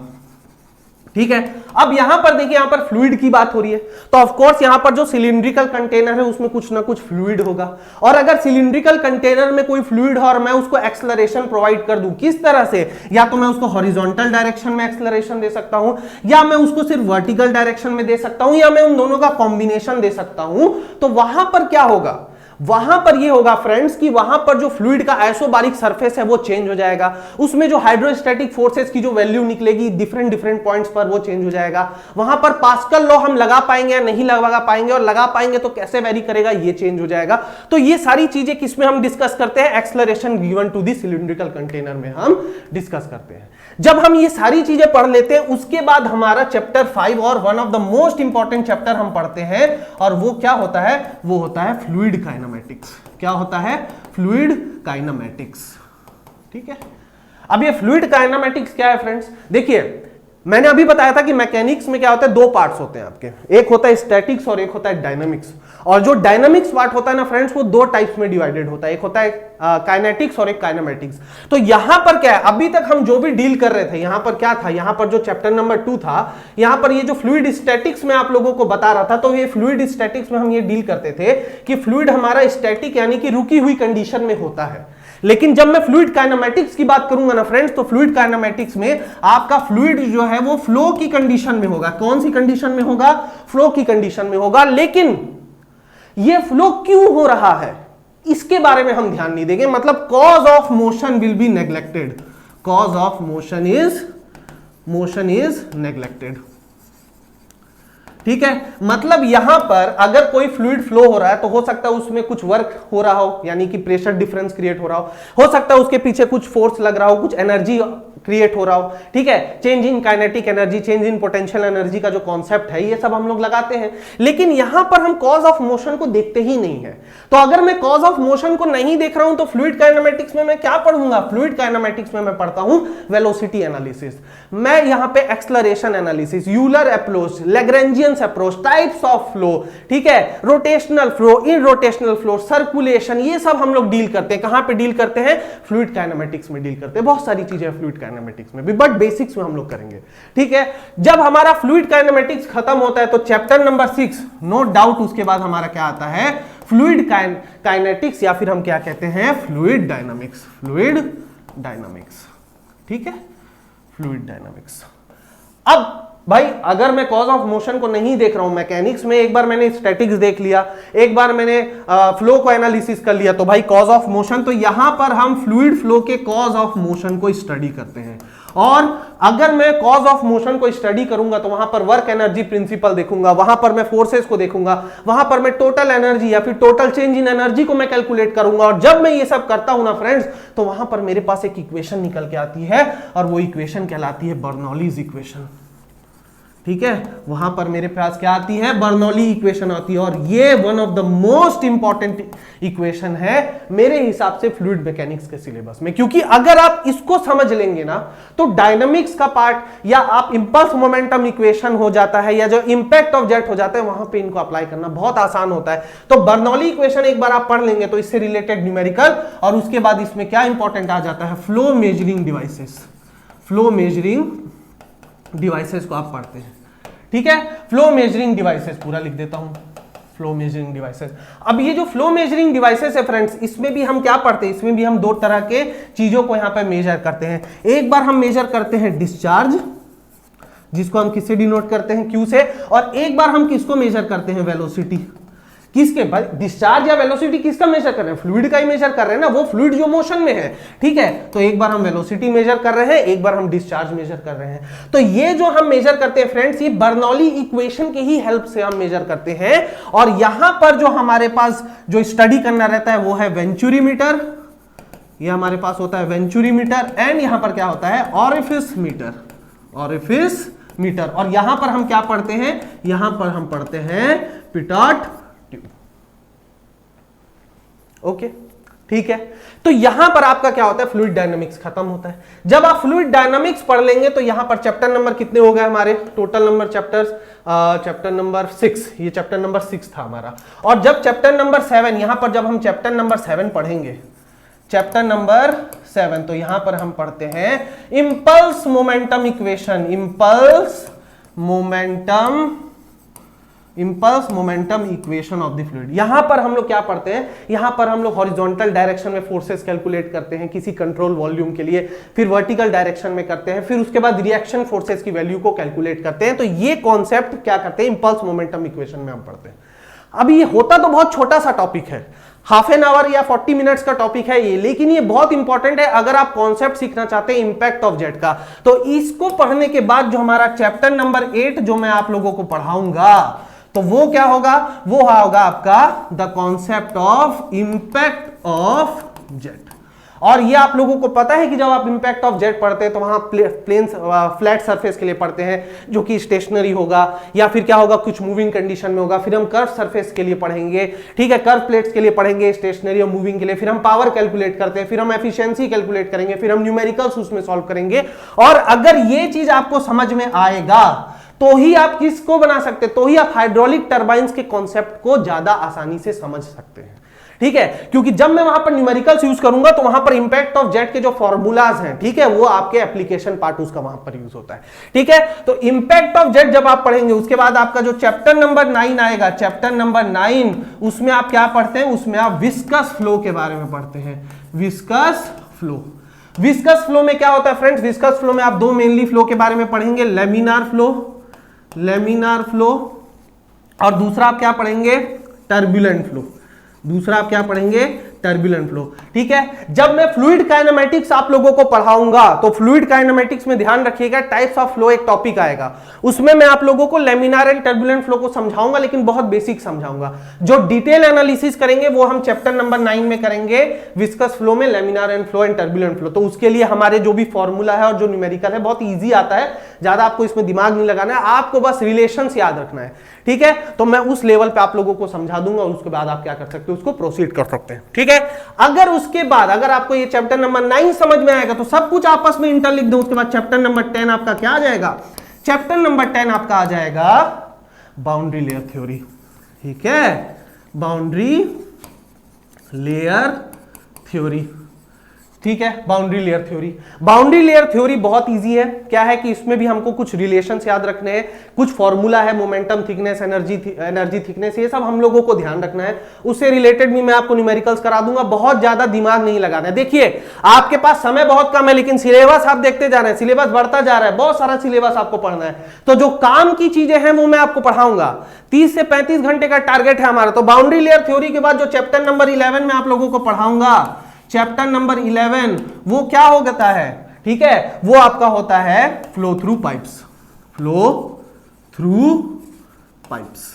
ठीक है, अब यहां पर देखिए, यहां पर फ्लूइड की बात हो रही है, तो ऑफ कोर्स यहां पर जो सिलिंड्रिकल कंटेनर है उसमें कुछ ना कुछ फ्लूइड होगा। और अगर सिलिंड्रिकल कंटेनर में कोई फ्लूइड है और मैं उसको एक्सेलरेशन प्रोवाइड कर दूं, किस तरह से, या तो मैं उसको हॉरिजॉन्टल डायरेक्शन में एक्सेलरेशन दे सकता हूं, या मैं उसको सिर्फ वर्टिकल डायरेक्शन में दे सकता हूं, या मैं उन दोनों का कॉम्बिनेशन दे सकता हूं, तो वहां पर क्या होगा, वहां पर ये होगा फ्रेंड्स कि वहां पर जो फ्लूइड का आइसोबारिक सरफेस है वो चेंज हो जाएगा। उसमें जो हाइड्रोस्टैटिक फोर्सेस की जो वैल्यू निकलेगी डिफरेंट पॉइंट्स पर, वो चेंज हो जाएगा। वहां पर पास्कल लॉ हम लगा पाएंगे या नहीं लगा पाएंगे, और लगा पाएंगे तो कैसे वेरी करेगा, ये चेंज हो जाएगा। तो ये सारी चीजें किसमें हम डिस्कस करते हैं, acceleration given to the cylindrical container में हम डिस्कस करते हैं। जब हम ये सारी चीजें पढ़ लेते हैं उसके बाद हमारा चैप्टर 5 और one of the most important chapter हम पढ़ते हैं, और वो क्या होता है, वो होता है फ्लूइड काइनेमैटिक्स। क्या होता है, फ्लूइड काइनेमैटिक्स। ठीक है, अब ये फ्लूइड काइनेमैटिक्स क्या है फ्रेंड्स, देखिए मैंने अभी बताया था कि मैकेनिक्स में क्या होता है, 2 पार्ट्स होते हैं आपके, एक होता है स्टैटिक्स और एक होता है डायनामिक्स। और जो डायनामिक्स पार्ट होता है ना फ्रेंड्स, वो 2 टाइप्स में डिवाइडेड होता है, एक होता है काइनेटिक्स और एक काइनेमैटिक्स। तो यहां पर क्या है, अभी तक हम जो भी डील कर रहे थे, यहां पर क्या था, यहां पर जो चैप्टर नंबर 2 था, यहां पर ये जो फ्लूइड स्टैटिक्स में आप लोगों को बता रहा था, तो ये फ्लूइड स्टैटिक्स में हम ये डील करते थे कि फ्लूइड हमारा स्टैटिक यानी कि रुकी हुई कंडीशन में होता है। लेकिन जब मैं फ्लूइड काइनेमैटिक्स की बात करूंगा ना फ्रेंड्स, तो फ्लूइड काइनेमैटिक्स में आपका फ्लूइड जो है वो फ्लो की कंडीशन में होगा। कौन सी कंडीशन में होगा, फ्लो की कंडीशन में होगा। ये फ्लो क्यों हो रहा है इसके बारे में हम ध्यान नहीं देंगे, मतलब cause of motion will be neglected, cause of motion is neglected. ठीक है, मतलब यहां पर अगर कोई फ्लूइड फ्लो हो रहा है तो हो सकता है उसमें कुछ वर्क हो रहा हो, यानी कि प्रेशर डिफरेंस क्रिएट हो रहा हो सकता है उसके पीछे कुछ फोर्स लग रहा हो, कुछ एनर्जी क्रिएट हो रहा हो। ठीक है, change in kinetic energy, change in potential energy का जो कॉन्सेप्ट है ये सब हम लोग लगाते हैं, लेकिन यहां पर हम कॉज ऑफ मोशन को देखते ही नहीं है। तो अगर मैं कॉज ऑफ मोशन को नहीं देख रहा हूं तो फ्लूइड काइनेमेटिक्स में मैं क्या पढ़ूंगा, फ्लूइड काइनेमेटिक्स में मैं पढ़ता हूं वेलोसिटी एनालिसिस, मैं यहां पे acceleration analysis, Euler approach, Lagrangian approach, types of flow, ठीक है, रोटेशनल फ्लो, इनरोटेशनल फ्लो, सर्कुलेशन, ये सब हम लोग डील करते हैं। कहां पे डील करते हैं, फ्लूइड काइनेमेटिक्स में डील करते हैं। बहुत सारी चीजें फ्लूइड काइनेमेटिक्स में भी, बट बेसिक्स में हम लोग करेंगे। ठीक है, जब हमारा फ्लूइड काइनेमेटिक्स खत्म होता है तो चैप्टर नंबर 6 नो डाउट उसके बाद हमारा क्या आता है, फ्लूइड काइनेटिक्स, या फिर हम क्या कहते हैं, फ्लूइड डायनामिक्स, फ्लूइड डायनामिक्स। ठीक है, फ्लूइड डायनामिक्स। अब भाई अगर मैं कॉज ऑफ मोशन को नहीं देख रहा हूं, मैकेनिक्स में एक बार मैंने स्टैटिक्स देख लिया, एक बार मैंने फ्लो को एनालिसिस कर लिया, तो भाई कॉज ऑफ मोशन, तो यहां पर हम फ्लूइड फ्लो के कॉज ऑफ मोशन को स्टडी करते हैं। और अगर मैं कॉज ऑफ मोशन को स्टडी करूंगा तो वहां पर वर्क एनर्जी प्रिंसिपल देखूंगा, वहां पर मैं फोर्सेस को देखूंगा, वहां पर मैं टोटल एनर्जी या फिर टोटल चेंज इन एनर्जी को मैं कैलकुलेट करूंगा। और जब मैं ये सब करता हूं ना फ्रेंड्स, तो वहां पर मेरे पास एक इक्वेशन निकल के आती है और वो इक्वेशन कहलाती है बर्नौलीज इक्वेशन। ठीक है, वहां पर मेरे पास क्या आती है, बर्नौली इक्वेशन आती है, और ये one of the most important equation है मेरे हिसाब से फ्लूइड मैकेनिक्स के सिलेबस में, क्योंकि अगर आप इसको समझ लेंगे ना तो डायनामिक्स का पार्ट या आप इंपल्स मोमेंटम इक्वेशन हो जाता है या जो इंपैक्ट ऑफ जेट हो जाता है वहां पे इनको अप्लाई करना बहुत आसान होता है। तो बर्नौली इक्वेशन एक बार आप पढ़ लेंगे तो इससे रिलेटेड न्यूमेरिकल, और उसके बाद इसमें क्या इंपॉर्टेंट आ जाता है, flow measuring devices, flow measuring devices को आप पढ़ते हैं। ठीक है, फ्लो मेजरिंग डिवाइसेस पूरा लिख देता हूं, फ्लो मेजरिंग डिवाइसेस। अब ये जो फ्लो मेजरिंग डिवाइसेस है फ्रेंड्स, इसमें भी हम क्या पढ़ते हैं, इसमें भी हम दो तरह के चीजों को यहां पे मेजर करते हैं। एक बार हम मेजर करते हैं डिस्चार्ज, जिसको हम किससे डिनोट करते हैं, क्यू से, और एक बार हम किसको मेजर करते हैं, वेलोसिटी। किसके भाई, डिस्चार्ज या वेलोसिटी किसका मेजर कर रहे हैं, फ्लूइड का ही मेजर कर रहे हैं ना, वो फ्लूइड जो मोशन में है। ठीक है, तो एक बार हम वेलोसिटी मेजर कर रहे हैं, एक बार हम डिस्चार्ज मेजर कर रहे हैं। तो ये जो हम मेजर करते हैं फ्रेंड्स, ये बर्नौली इक्वेशन की ही हेल्प से हम मेजर करते हैं। और यहां पर जो हमारे पास जो स्टडी करना रहता है वो है वेंचुरीमीटर, ये हमारे पास होता है वेंचुरीमीटर, एंड यहां पर क्या होता है, ऑरिफिस मीटर, ऑरिफिस मीटर। और यहां पर हम क्या पढ़ते हैं, यहां पर हम पढ़ते हैं पिटॉट ट्यूब। ओके, ठीक है, तो यहां पर आपका क्या होता है, फ्लूइड डायनामिक्स खत्म होता है। जब आप फ्लूइड डायनामिक्स पढ़ लेंगे तो यहां पर चैप्टर नंबर कितने हो गए हमारे, total number chapters, chapter number 6, ये चैप्टर नंबर 6 था हमारा। और जब चैप्टर नंबर 7, यहां पर जब हम चैप्टर नंबर 7 पढ़ेंगे, चैप्टर नंबर 7, तो यहां पर हम पढ़ते हैं impulse momentum equation, impulse momentum equation of the fluid. यहां पर हम लोग क्या पढ़ते हैं, यहां पर हम लोग हॉरिजॉन्टल डायरेक्शन में फोर्सेस कैलकुलेट करते हैं किसी कंट्रोल वॉल्यूम के लिए, फिर वर्टिकल डायरेक्शन में करते हैं, फिर उसके बाद रिएक्शन फोर्सेस की वैल्यू को कैलकुलेट करते हैं। तो ये कॉन्सेप्ट क्या करते हैं, इंपल्स मोमेंटम इक्वेशन में हम पढ़ते हैं। अब ये होता तो बहुत छोटा सा टॉपिक है, हाफ एन आवर या 40 मिनट्स का टॉपिक है ये, लेकिन ये बहुत इंपॉर्टेंट है अगर आप कॉन्सेप्ट सीखना चाहते हैं इंपैक्ट ऑफ जेट का। तो इसको पढ़ने के बाद जो हमारा चैप्टर नंबर 8 जो मैं आप लोगों को पढ़ाऊंगा, तो वो क्या होगा, वो होगा आपका the concept of impact of jet. और ये आप लोगों को पता है कि जब आप इंपैक्ट ऑफ जेट पढ़ते हैं तो वहां प्लेन फ्लैट सरफेस के लिए पढ़ते हैं जो कि स्टेशनरी होगा, या फिर क्या होगा, कुछ मूविंग कंडीशन में होगा। फिर हम कर्व सरफेस के लिए पढ़ेंगे, ठीक है, कर्व प्लेट्स के लिए पढ़ेंगे, स्टेशनरी और मूविंग के लिए। फिर हम पावर कैलकुलेट करते हैं, फिर हम एफिशिएंसी कैलकुलेट करेंगे, फिर हम न्यूमेरिकल्स उसमें सॉल्व करेंगे। और अगर ये चीज आपको समझ में आएगा तो ही आप किसको बना सकते, तो ही आप हाइड्रोलिक टरबाइंस के कॉन्सेप्ट को ज्यादा आसानी से समझ सकते हैं। ठीक है, क्योंकि जब मैं वहां पर न्यूमेरिकल्स यूज करूंगा तो वहां पर इंपैक्ट ऑफ जेट के जो फॉर्मूलाज हैं, ठीक है, वो आपके एप्लीकेशन पार्ट उसका वहां पर यूज होता है। ठीक है, तो इंपैक्ट ऑफ जेट जब आप पढ़ेंगे उसके बाद आपका जो चैप्टर नंबर 9 आएगा, चैप्टर नंबर 9, उसमें आप क्या पढ़ते हैं, उसमें आप विस्कस फ्लो के बारे में पढ़ते हैं, विस्कस फ्लो। विस्कस फ्लो में क्या होता है फ्रेंड्स, विस्कस फ्लो में आप दो मेनली फ्लो के बारे में पढ़ेंगे, लेमिनार फ्लो, और दूसरा आप क्या पढ़ेंगे, टर्बुलेंट फ्लो। दूसरा आप क्या पढ़ेंगे? Turbulent flow. ठीक है, जब मैं फ्लूइड काइनेमेटिक्स आप लोगों को पढ़ाऊंगा तो फ्लूइड काइनेमेटिक्स में ध्यान रखिएगा, टाइप्स ऑफ फ्लो एक टॉपिक आएगा, उसमें मैं आप लोगों को लेमिनार एंड टर्बुलेंट फ्लो को समझाऊंगा, लेकिन बहुत बेसिक समझाऊंगा। जो डिटेल एनालिसिस करेंगे वो हम चैप्टर नंबर 9 में करेंगे, विस्कस फ्लो में laminar and flow and turbulent flow. तो उसके लिए हमारे जो भी फॉर्मूला है और जो न्यूमेरिकल है बहुत ईजी आता है, ज्यादा आपको इसमें दिमाग नहीं लगाना है, आपको बस रिलेशंस याद रखना है। ठीक है, तो मैं उस लेवल पे आप लोगों को समझा दूंगा और उसके बाद आप क्या कर सकते हो, उसको प्रोसीड कर सकते हैं। ठीक है, अगर उसके बाद अगर आपको ये चैप्टर नंबर 9 समझ में आएगा तो सब कुछ आपस में इंटर लिख दो, उसके बाद चैप्टर नंबर 10 आपका क्या आ जाएगा? चैप्टर नंबर 10 आपका आ जाएगा बाउंड्री लेयर थ्योरी। ठीक है, बाउंड्री लेयर थ्योरी। ठीक है, boundary layer theory. Boundary layer theory बहुत इजी है। क्या है कि इसमें भी हमको कुछ रिलेशंस याद रखने हैं, कुछ फॉर्मूला है, मोमेंटम थिकनेस, एनर्जी थिकनेस, ये सब हम लोगों को ध्यान रखना है। उससे रिलेटेड भी मैं आपको न्यूमेरिकल्स करा दूंगा, बहुत ज्यादा दिमाग नहीं लगाना है। देखिए, आपके पास समय बहुत कम है, लेकिन सिलेबस आप देखते जा रहे हैं, सिलेबस बढ़ता जा रहा है, बहुत सारा सिलेबस आपको पढ़ना है। तो जो काम की चीजें हैं वो मैं आपको पढ़ाऊंगा। 30 से 35 घंटे का टारगेट है हमारा। तो बाउंड्री लेयर थ्योरी के बाद जो चैप्टर नंबर 11 में आप लोगों को पढ़ाऊंगा, चैप्टर नंबर 11, वो क्या होता है? ठीक है, वो आपका होता है flow through pipes. Flow through pipes.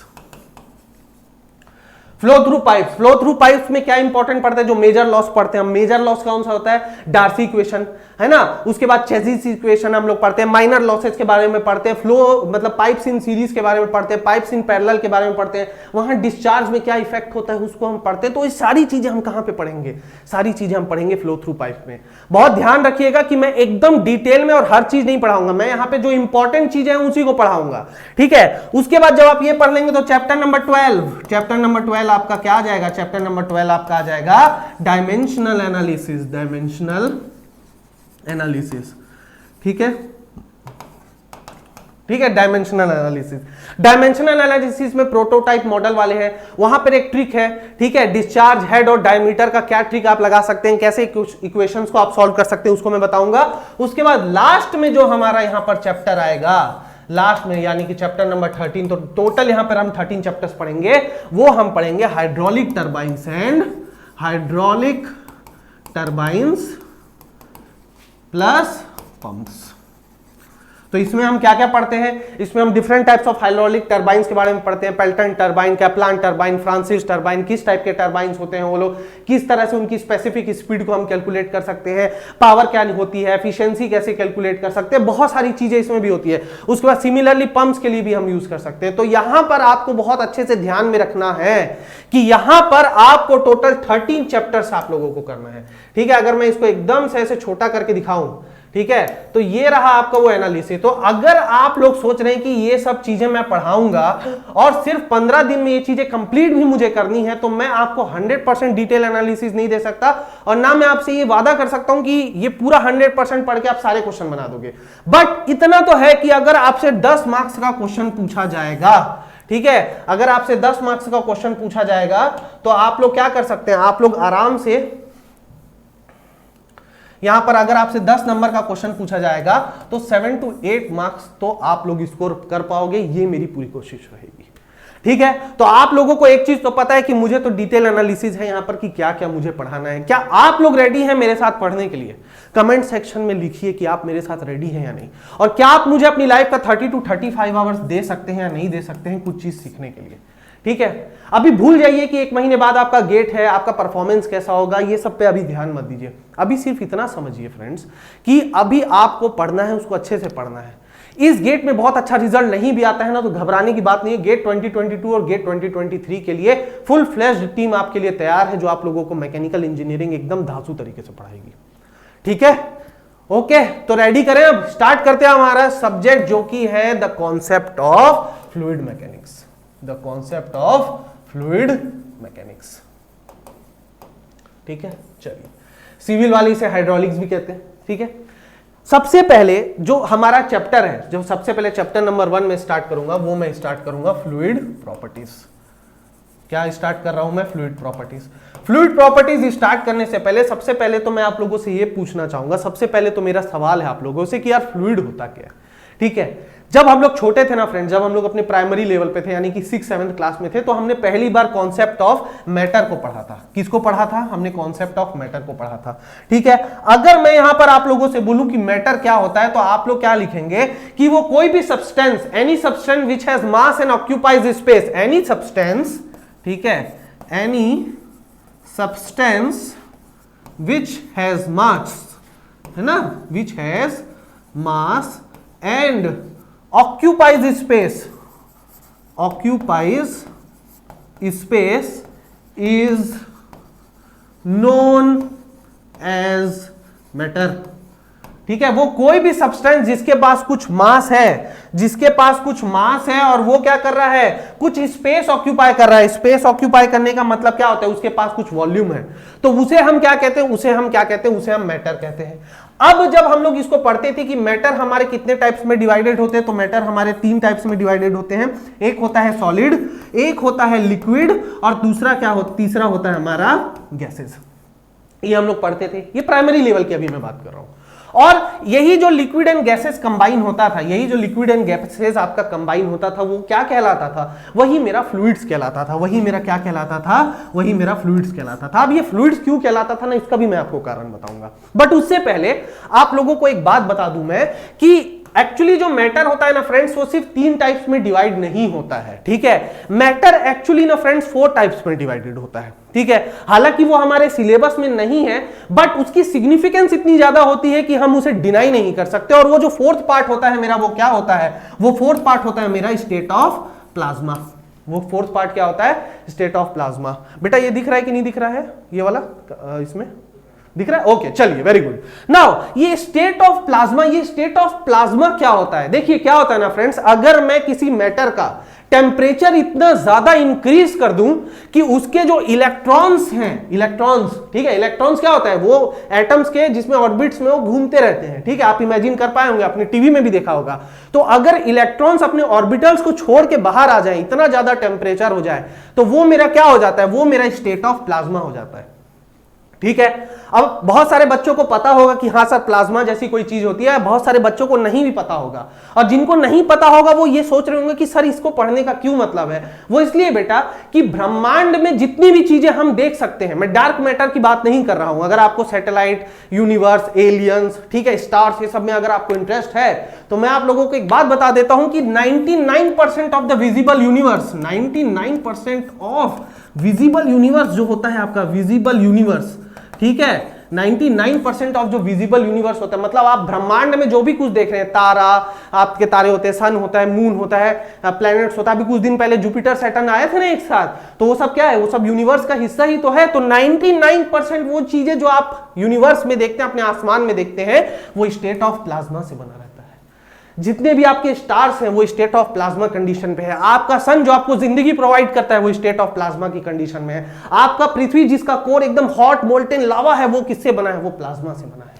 Flow through pipes. Flow through pipes में क्या इंपॉर्टेंट पड़ता है? जो मेजर लॉस पढ़ते हैं हम। मेजर लॉस कौन सा होता है? डार्सी इक्वेशन, है ना। उसके बाद चेसिस इक्वेशन हम लोग पढ़ते हैं। माइनर लॉसेस के बारे में पढ़ते हैं। फ्लो मतलब पाइप्स इन सीरीज के बारे में पढ़ते हैं। पाइप्स इन पैरेलल के बारे में पढ़ते हैं। वहां डिस्चार्ज में क्या इफेक्ट होता है उसको हम पढ़ते हैं। तो ये सारी चीजें हम कहां पे पढ़ेंगे? सारी चीजें हम पढ़ेंगे फ्लो थ्रू पाइप में। बहुत ध्यान रखिएगा कि मैं एकदम डिटेल में और हर चीज नहीं पढ़ाऊंगा, मैं यहाँ पे जो इंपॉर्टेंट चीजें हैं उसी को पढ़ाऊंगा। ठीक है, उसके बाद जब आप ये पढ़ लेंगे तो चैप्टर नंबर 12, चैप्टर नंबर 12 आपका क्या आ जाएगा? चैप्टर नंबर 12 आपका आ जाएगा डायमेंशनल एनालिसिस। Dimensional analysis. ठीक है, ठीक है, डायमेंशनल एनालिसिस। डायमेंशनल एनालिसिस में प्रोटोटाइप मॉडल वाले हैं, वहां पर एक ट्रिक है। ठीक है, डिस्चार्ज हेड और डायमीटर का क्या ट्रिक आप लगा सकते हैं, कैसे इक्वेशंस को आप सॉल्व कर सकते हैं, उसको मैं बताऊंगा। उसके बाद लास्ट में जो हमारा यहां पर चैप्टर आएगा, लास्ट में यानी कि चैप्टर नंबर 13, तो टोटल यहां पर हम 13 चैप्टर्स पढ़ेंगे। वो हम पढ़ेंगे hydraulic turbines and hydraulic turbines plus pumps. तो इसमें हम क्या क्या पढ़ते हैं? इसमें हम different types of hydraulic turbines के बारे में पढ़ते हैं। Pelton turbine, Kaplan turbine, Francis turbine, किस टाइप के टर्बाइंस होते हैं वो लोग, किस तरह से उनकी स्पेसिफिक स्पीड को हम कैलकुलेट कर सकते हैं, पावर क्या होती है, एफिशिएंसी कैसे कैलकुलेट कर सकते हैं, बहुत सारी चीजें इसमें भी होती है। उसके बाद सिमिलरली पंप्स के लिए भी हम यूज कर सकते हैं। तो यहां पर आपको बहुत अच्छे से ध्यान में रखना है कि यहां पर आपको टोटल 13 चैप्टर्स आप लोगों को करना है। ठीक है, अगर मैं इसको एकदम से ऐसे छोटा करके दिखाऊं, ठीक है, तो ये रहा आपका वो एनालिसिस। तो अगर आप लोग सोच रहे हैं कि ये सब चीजें मैं पढ़ाऊंगा और सिर्फ 15 दिन में ये चीजें कंप्लीट भी मुझे करनी है, तो मैं आपको 100% डिटेल एनालिसिस नहीं दे सकता और ना मैं आपसे ये वादा कर सकता हूं कि ये पूरा 100% पढ़ के आप सारे क्वेश्चन बना दोगे। बट इतना तो है कि अगर आपसे 10 मार्क्स का क्वेश्चन पूछा जाएगा, ठीक है, अगर आपसे 10 मार्क्स का क्वेश्चन पूछा जाएगा तो आप लोग क्या कर सकते हैं? आप लोग आराम से यहां पर अगर आपसे 10 नंबर का क्वेश्चन पूछा जाएगा तो 7 to 8 मार्क्स तो आप लोग स्कोर कर पाओगे, ये मेरी पूरी कोशिश रहेगी। ठीक है, तो आप लोगों को एक चीज तो पता है कि मुझे तो डिटेल एनालिसिस है यहां पर कि क्या क्या मुझे पढ़ाना है। क्या आप लोग रेडी हैं मेरे साथ पढ़ने के लिए? कमेंट सेक्शन में लिखिए कि आप मेरे साथ रेडी हैं या नहीं, और क्या आप मुझे अपनी लाइफ का 30 to 35 आवर्स दे सकते हैं या नहीं दे सकते हैं कुछ चीज सीखने के लिए। ठीक है, अभी भूल जाइए कि 1 महीने बाद आपका गेट है, आपका परफॉर्मेंस कैसा होगा, ये सब पे अभी ध्यान मत दीजिए। अभी सिर्फ इतना समझिए फ्रेंड्स कि अभी आपको पढ़ना है, उसको अच्छे से पढ़ना है। इस गेट में बहुत अच्छा रिजल्ट नहीं भी आता है ना तो घबराने की बात नहीं है। गेट 2022 और गेट 2023 के लिए फुल फ्लैश्ड टीम आपके लिए तैयार है, जो आप लोगों को मैकेनिकल इंजीनियरिंग एकदम धांसू तरीके से पढ़ाएगी। ठीक है, ओके, तो रेडी करें, अब स्टार्ट करते हैं हमारा सब्जेक्ट जो कि है the concept of fluid mechanics. The concept of fluid mechanics. ठीक है, चलिए, सिविल वाली से हाइड्रोलिक्स भी कहते हैं। ठीक है, सबसे पहले जो हमारा चैप्टर है, जो सबसे पहले चैप्टर नंबर 1 में स्टार्ट करूंगा, वो मैं स्टार्ट करूंगा फ्लूइड प्रॉपर्टीज। क्या स्टार्ट कर रहा हूं मैं? Fluid properties. Fluid properties start करने से पहले सबसे पहले तो मैं आप लोगों से ये पूछना चाहूंगा, सबसे पहले तो मेरा सवाल है आप लोगों से कि यार फ्लूइड होता क्या है? ठीक है, जब हम लोग छोटे थे ना फ्रेंड्स, जब हम लोग अपने प्राइमरी लेवल पे थे यानी कि 6-7 क्लास में थे, तो हमने पहली बार कॉन्सेप्ट ऑफ मैटर को पढ़ा था। किसको पढ़ा था? हमने कॉन्सेप्ट ऑफ मैटर को पढ़ा था। ठीक है, अगर मैं यहां पर आप लोगों से बोलूं कि मैटर क्या होता है, तो आप लोग क्या लिखेंगे कि वो कोई भी substance, any substance which has mass and occupies space, any substance, ठीक है, एनी सब्सटेंस विच हैज मास, है ना, which has mass and occupies space is known as matter। ठीक है, वो कोई भी सब्सटेंस जिसके पास कुछ मास है, जिसके पास कुछ मास है और वो क्या कर रहा है, कुछ स्पेस ऑक्यूपाई कर रहा है। स्पेस ऑक्यूपाई करने का मतलब क्या होता है? उसके पास कुछ वॉल्यूम है, तो उसे हम क्या कहते हैं? उसे हम क्या कहते हैं? उसे हम मैटर कहते हैं। अब जब हम लोग इसको पढ़ते थे कि मैटर हमारे कितने टाइप्स में डिवाइडेड होते हैं, तो मैटर हमारे 3 टाइप्स में डिवाइडेड होते हैं। एक होता है सॉलिड, एक होता है लिक्विड, और दूसरा क्या होता, तीसरा होता है हमारा गैसेस। ये हम लोग पढ़ते थे, ये प्राइमरी लेवल की अभी मैं बात कर रहा हूं। और यही जो लिक्विड एंड गैसेस कंबाइन होता था, यही जो लिक्विड एंड गैसेस आपका कंबाइन होता था, वो क्या कहलाता था? वही मेरा फ्लूइड्स कहलाता था। वही मेरा क्या कहलाता था? वही मेरा फ्लूइड्स कहलाता था। अब ये फ्लूइड्स क्यों कहलाता था ना, इसका भी मैं आपको कारण बताऊंगा। बट उससे पहले आप लोगों को एक बात बता दूं मैं कि एक्चुअली जो मैटर होता है ना फ्रेंड्स, वो सिर्फ 3 टाइप्स में डिवाइड नहीं होता है। ठीक है, मैटर एक्चुअली ना फ्रेंड्स 4 टाइप्स में डिवाइडेड होता है। ठीक है, हालांकि वो हमारे सिलेबस में नहीं है, बट उसकी सिग्निफिकेंस इतनी ज्यादा होती है कि हम उसे डिनाई नहीं कर सकते। और वो जो 4th पार्ट होता है मेरा, वो क्या होता है? वो 4th पार्ट होता है मेरा स्टेट ऑफ प्लाज्मा। वो 4th पार्ट क्या होता है? State of plasma. बेटा ये दिख रहा है कि नहीं दिख रहा है? ये वाला इसमें दिख रहा है? ओके, चलिए, वेरी गुड। नाउ ये स्टेट ऑफ प्लाज्मा, ये स्टेट ऑफ प्लाज्मा क्या होता है? देखिए क्या होता है ना फ्रेंड्स, अगर मैं किसी मैटर का टेम्परेचर इतना ज्यादा इंक्रीज कर दूं कि उसके जो इलेक्ट्रॉन्स हैं, इलेक्ट्रॉन्स, ठीक है, इलेक्ट्रॉन्स क्या होता है? वो एटम्स के जिसमें ऑर्बिट्स में वो घूमते रहते हैं। ठीक है, आप इमेजिन कर पाए होंगे, अपने टीवी में भी देखा होगा। तो अगर इलेक्ट्रॉन्स अपने ऑर्बिटल्स को छोड़ के बाहर आ जाए, इतना ज्यादा टेम्परेचर हो जाए, तो वो मेरा क्या हो जाता है? वो मेरा स्टेट ऑफ प्लाज्मा हो जाता है। ठीक है, अब बहुत सारे बच्चों को पता होगा कि हाँ सर प्लाज्मा जैसी कोई चीज होती है, बहुत सारे बच्चों को नहीं भी पता होगा। और जिनको नहीं पता होगा वो ये सोच रहे होंगे कि सर इसको पढ़ने का क्यों मतलब है। वो इसलिए बेटा कि ब्रह्मांड में जितनी भी चीजें हम देख सकते हैं, मैं डार्क मैटर की बात नहीं कर रहा हूं। अगर आपको सैटेलाइट, यूनिवर्स, एलियंस, ठीक है, स्टार्स, ये सब में अगर आपको इंटरेस्ट है, तो मैं आप लोगों को एक बात बता देता हूं कि 99% of the visible universe, 99% of visible universe जो होता है आपका विजिबल यूनिवर्स, ठीक है, 99% ऑफ जो विजिबल यूनिवर्स होता है, मतलब आप ब्रह्मांड में जो भी कुछ देख रहे हैं, तारा, आपके तारे होते हैं, सन होता है, मून होता है, प्लैनेट्स होता है। अभी कुछ दिन पहले जुपिटर, सैटर्न आए थे ना एक साथ, तो वो सब क्या है? वो सब यूनिवर्स का हिस्सा ही तो है। तो 99% वो चीजें जो आप यूनिवर्स में देखते हैं, अपने आसमान में देखते हैं, वो स्टेट ऑफ प्लाज्मा से बना रहता है। जितने भी आपके स्टार्स हैं वो स्टेट ऑफ प्लाज्मा कंडीशन पे है। आपका सन जो आपको जिंदगी प्रोवाइड करता है वो स्टेट ऑफ प्लाज्मा की कंडीशन में है। आपका पृथ्वी जिसका कोर एकदम हॉट मोल्टेन लावा है, वो किससे बना है? वो प्लाज्मा से बना है।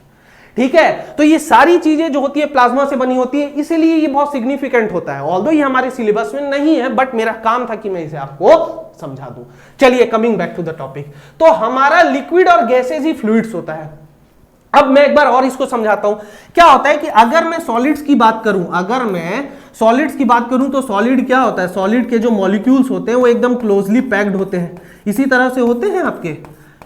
ठीक है, तो ये सारी चीजें जो होती है प्लाज्मा से बनी होती है, इसीलिए ये बहुत सिग्निफिकेंट होता है। ऑल्दो ये हमारे सिलेबस में नहीं है, बट मेरा काम था कि मैं इसे आपको समझा दूं। चलिए, coming back to the topic, तो हमारा लिक्विड और गैसेज ही फ्लूइड्स होता है। अब मैं एक बार और इसको समझाता हूं। क्या होता है कि अगर मैं सॉलिड्स की बात करूं, अगर मैं सॉलिड्स की बात करूं, तो सॉलिड क्या होता है? सॉलिड के जो मॉलिक्यूल्स होते हैं वो एकदम क्लोजली पैक्ड होते हैं। इसी तरह से होते हैं आपके,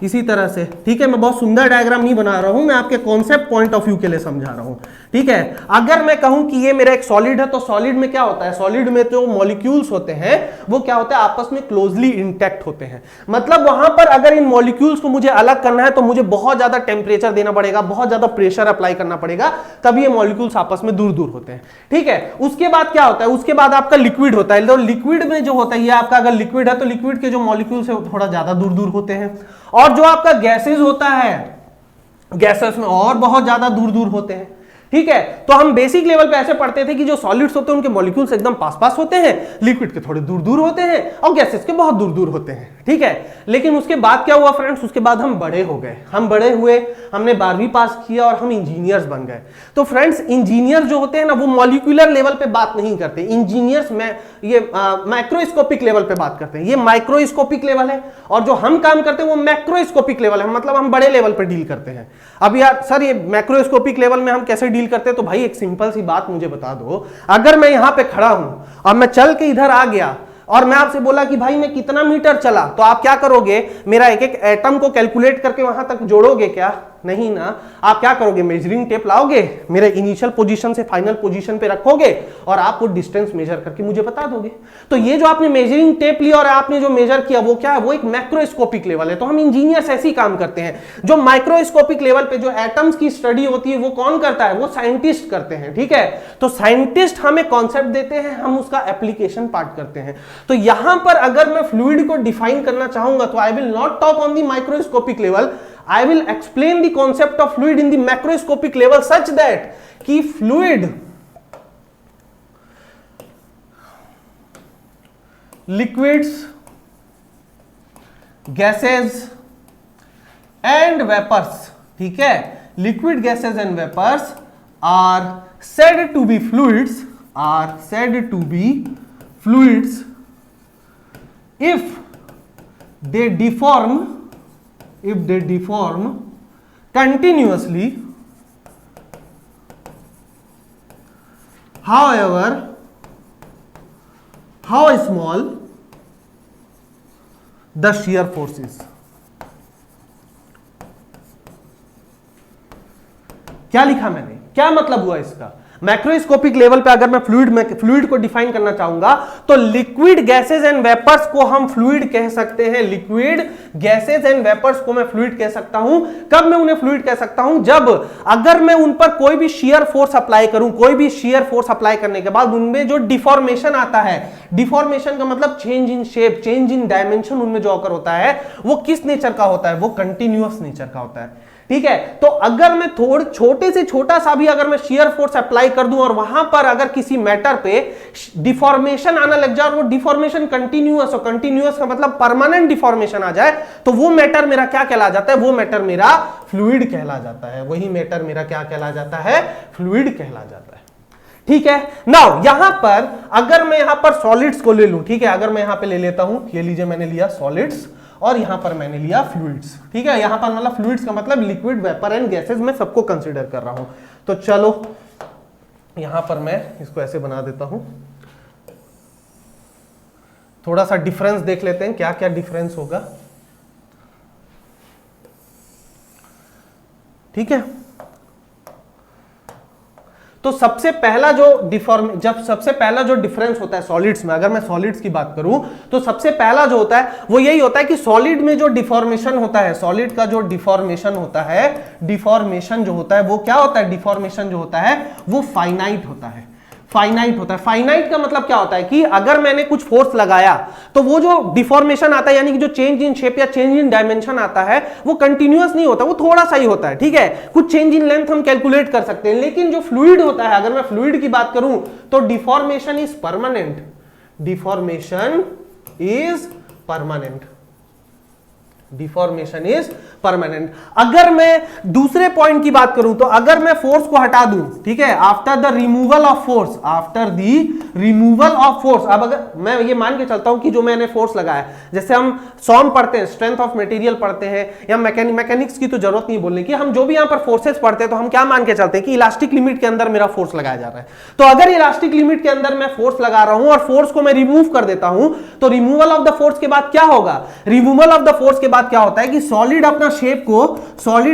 इसी तरह से। ठीक है, मैं बहुत सुंदर डायग्राम नहीं बना रहा हूं, मैं आपके कॉन्सेप्ट पॉइंट ऑफ व्यू के लिए समझा रहा हूं। ठीक है, अगर मैं कहूं कि ये मेरा एक सॉलिड है, तो सॉलिड में क्या होता है? सॉलिड में जो मॉलिक्यूल्स होते हैं वो क्या होता है? आपस में क्लोजली इंटैक्ट होते हैं। मतलब वहां पर अगर इन मॉलिक्यूल्स को मुझे अलग करना है, तो मुझे बहुत ज्यादा टेम्परेचर देना पड़ेगा, बहुत ज्यादा प्रेशर अप्लाई करना पड़ेगा, तभी ये मॉलिक्यूल्स आपस में दूर दूर होते हैं। ठीक है, उसके बाद क्या होता है? उसके बाद आपका लिक्विड होता है। तो लिक्विड में जो होता है, ये आपका अगर लिक्विड है, तो लिक्विड के जो मॉलिक्यूल्स है वो थोड़ा ज्यादा दूर दूर होते हैं। और जो आपका गैसेज होता है, गैसेस में और बहुत ज्यादा दूर दूर होते हैं। ठीक है। तो हम बेसिक लेवल पे ऐसे पढ़ते थे कि जो सॉलिड्स होते हैं उनके मॉलिक्यूल्स एकदम पास पास होते हैं, लिक्विड के थोड़े दूर दूर होते हैं और गैसेस के बहुत दूर दूर होते हैं, ठीक है। लेकिन उसके बाद क्या हुआ फ्रेंड्स, उसके बाद हम बड़े हो गए, हम बड़े हुए, हमने 12वीं पास किया और हम इंजीनियर्स बन गए। तो फ्रेंड्स इंजीनियर जो होते हैं ना वो मॉलिक्यूलर लेवल पे बात नहीं करते, इंजीनियर्स में ये माइक्रोस्कोपिक लेवल पे बात करते हैं, ये माइक्रोस्कोपिक लेवल है, और जो हम काम करते हैं वो मैक्रोस्कोपिक लेवल है, मतलब हम बड़े लेवल पे डील करते हैं। अब यार सर ये मैक्रोस्कोपिक लेवल में हम कैसे डील करते हैं, तो भाई एक सिंपल सी बात मुझे बता दो, अगर मैं यहां पे खड़ा हूं और मैं चल के इधर आ गया और मैं आपसे बोला कि भाई मैं कितना मीटर चला, तो आप क्या करोगे, मेरा एक एक एटम को कैलकुलेट करके वहां तक जोड़ोगे क्या? नहीं ना, आप क्या करोगे, मेजरिंग टेप लाओगे, मेरे इनिशियल पोजीशन से फाइनल पोजीशन पे रखोगे और आप वो डिस्टेंस मेजर करके मुझे बता दोगे। तो ये जो आपने मेजरिंग टेप लिया और आपने जो मेजर किया वो क्या है, वो एक मैक्रोस्कोपिक लेवल है। तो हम इंजीनियर्स ऐसे ही काम करते हैं। जो माइक्रोस्कोपिक लेवल पे जो एटम्स की स्टडी होती है वो कौन करता है, वो साइंटिस्ट करते हैं, ठीक है। तो साइंटिस्ट हमें कॉन्सेप्ट देते हैं, हम उसका एप्लीकेशन पार्ट करते हैं। तो यहां पर अगर मैं फ्लूइड को डिफाइन करना चाहूंगा तो I will not talk on the microscopic level, I will explain the concept of fluid in the macroscopic level such that कि fluid, liquids, gases and vapors, ठीक है, liquid gases and vapors are said to be fluids, are said to be fluids if they deform continuously, however how small the shear force is। क्या लिखा मैंने, क्या मतलब हुआ इसका? मैक्रोस्कोपिक लेवल पे अगर मैं फ्लूइड को डिफाइन करना चाहूंगा तो लिक्विड गैसेस एंड वेपर्स को हम फ्लूइड कह सकते हैं। लिक्विड गैसेस एंड वेपर्स को मैं फ्लूइड कह सकता हूं। कब मैं उन्हें फ्लूइड कह सकता हूं, जब अगर मैं उन पर कोई भी शियर फोर्स अप्लाई करूं, कोई भी शियर फोर्स अप्लाई करने के बाद उनमें जो डिफॉर्मेशन आता है, डिफॉर्मेशन का मतलब change in shape, change in dimension उनमें जो अगर होता है वो किस नेचर का होता है, वो कंटिन्यूअस नेचर का होता है, ठीक है। तो अगर मैं थोड़े छोटे से छोटा सा भी अगर मैं शियर फोर्स अप्लाई कर दूं और वहां पर अगर किसी मैटर पे डिफॉर्मेशन आना लग जाए और वो डिफॉर्मेशन कंटिन्यूअस हो, कंटिन्यूअस का मतलब परमानेंट डिफॉर्मेशन आ जाए, तो वो मैटर मेरा क्या कहला जाता है, वो मैटर मेरा फ्लूइड कहला जाता है। वही मैटर मेरा क्या कहला जाता है, फ्लूइड कहला जाता है, ठीक है। नाउ यहां पर अगर मैं यहां पर सॉलिड्स को ले लूं, ठीक है, अगर मैं यहां पे ले लेता हूं, ये लीजिए मैंने लिया सॉलिड्स और यहां पर मैंने लिया फ्लूइड्स, ठीक है। यहां पर मतलब फ्लूइड्स का मतलब लिक्विड, वेपर एंड गैसेस, मैं सबको कंसीडर कर रहा हूं। तो चलो यहां पर मैं इसको ऐसे बना देता हूं, थोड़ा सा डिफरेंस देख लेते हैं क्या क्या डिफरेंस होगा, ठीक है। तो सबसे पहला जो सबसे पहला जो डिफरेंस होता है सॉलिड्स में, अगर मैं सॉलिड्स की बात करूं तो सबसे पहला जो होता है वो यही होता है कि सॉलिड में जो डिफॉर्मेशन होता है, सॉलिड का जो डिफॉर्मेशन होता है, डिफॉर्मेशन जो होता है वो क्या होता है, डिफॉर्मेशन जो होता है वो फाइनाइट होता है, फाइनाइट होता है। फाइनाइट का मतलब क्या होता है कि अगर मैंने कुछ फोर्स लगाया तो वो जो डिफॉर्मेशन आता है, यानी कि जो चेंज इन शेप या चेंज इन डायमेंशन आता है वो कंटिन्यूअस नहीं होता, वो थोड़ा सा ही होता है, ठीक है। कुछ चेंज इन लेंथ हम कैलकुलेट कर सकते हैं, लेकिन जो फ्लूइड होता है, अगर मैं फ्लूइड की बात करूं तो deformation is permanent, deformation is permanent, deformation is permanent. अगर मैं दूसरे पॉइंट की बात करूं तो अगर मैं फोर्स को हटा दूं, ठीक है, after the removal of force, after the removal of force, अब अगर मैं ये मान के चलता हूं कि जो मैंने फोर्स लगाया, जैसे हम सॉम पढ़ते हैं, स्ट्रेंथ ऑफ मटेरियल पढ़ते हैं, या मैकेनिक्स की तो जरूरत नहीं बोलने की, हम जो भी यहां पर फोर्सेस पढ़ते हैं तो हम क्या मान के चलते हैं कि इलास्टिक लिमिट के अंदर मेरा फोर्स लगाया जा रहा है। तो अगर इलास्टिक लिमिट के अंदर मैं फोर्स लगा रहा हूं और फोर्स को मैं रिमूव कर देता हूं तो रिमूवल ऑफ द फोर्स के बाद क्या होगा, रिमूवल ऑफ द फोर्स के बाद क्या होता है कि सॉलिड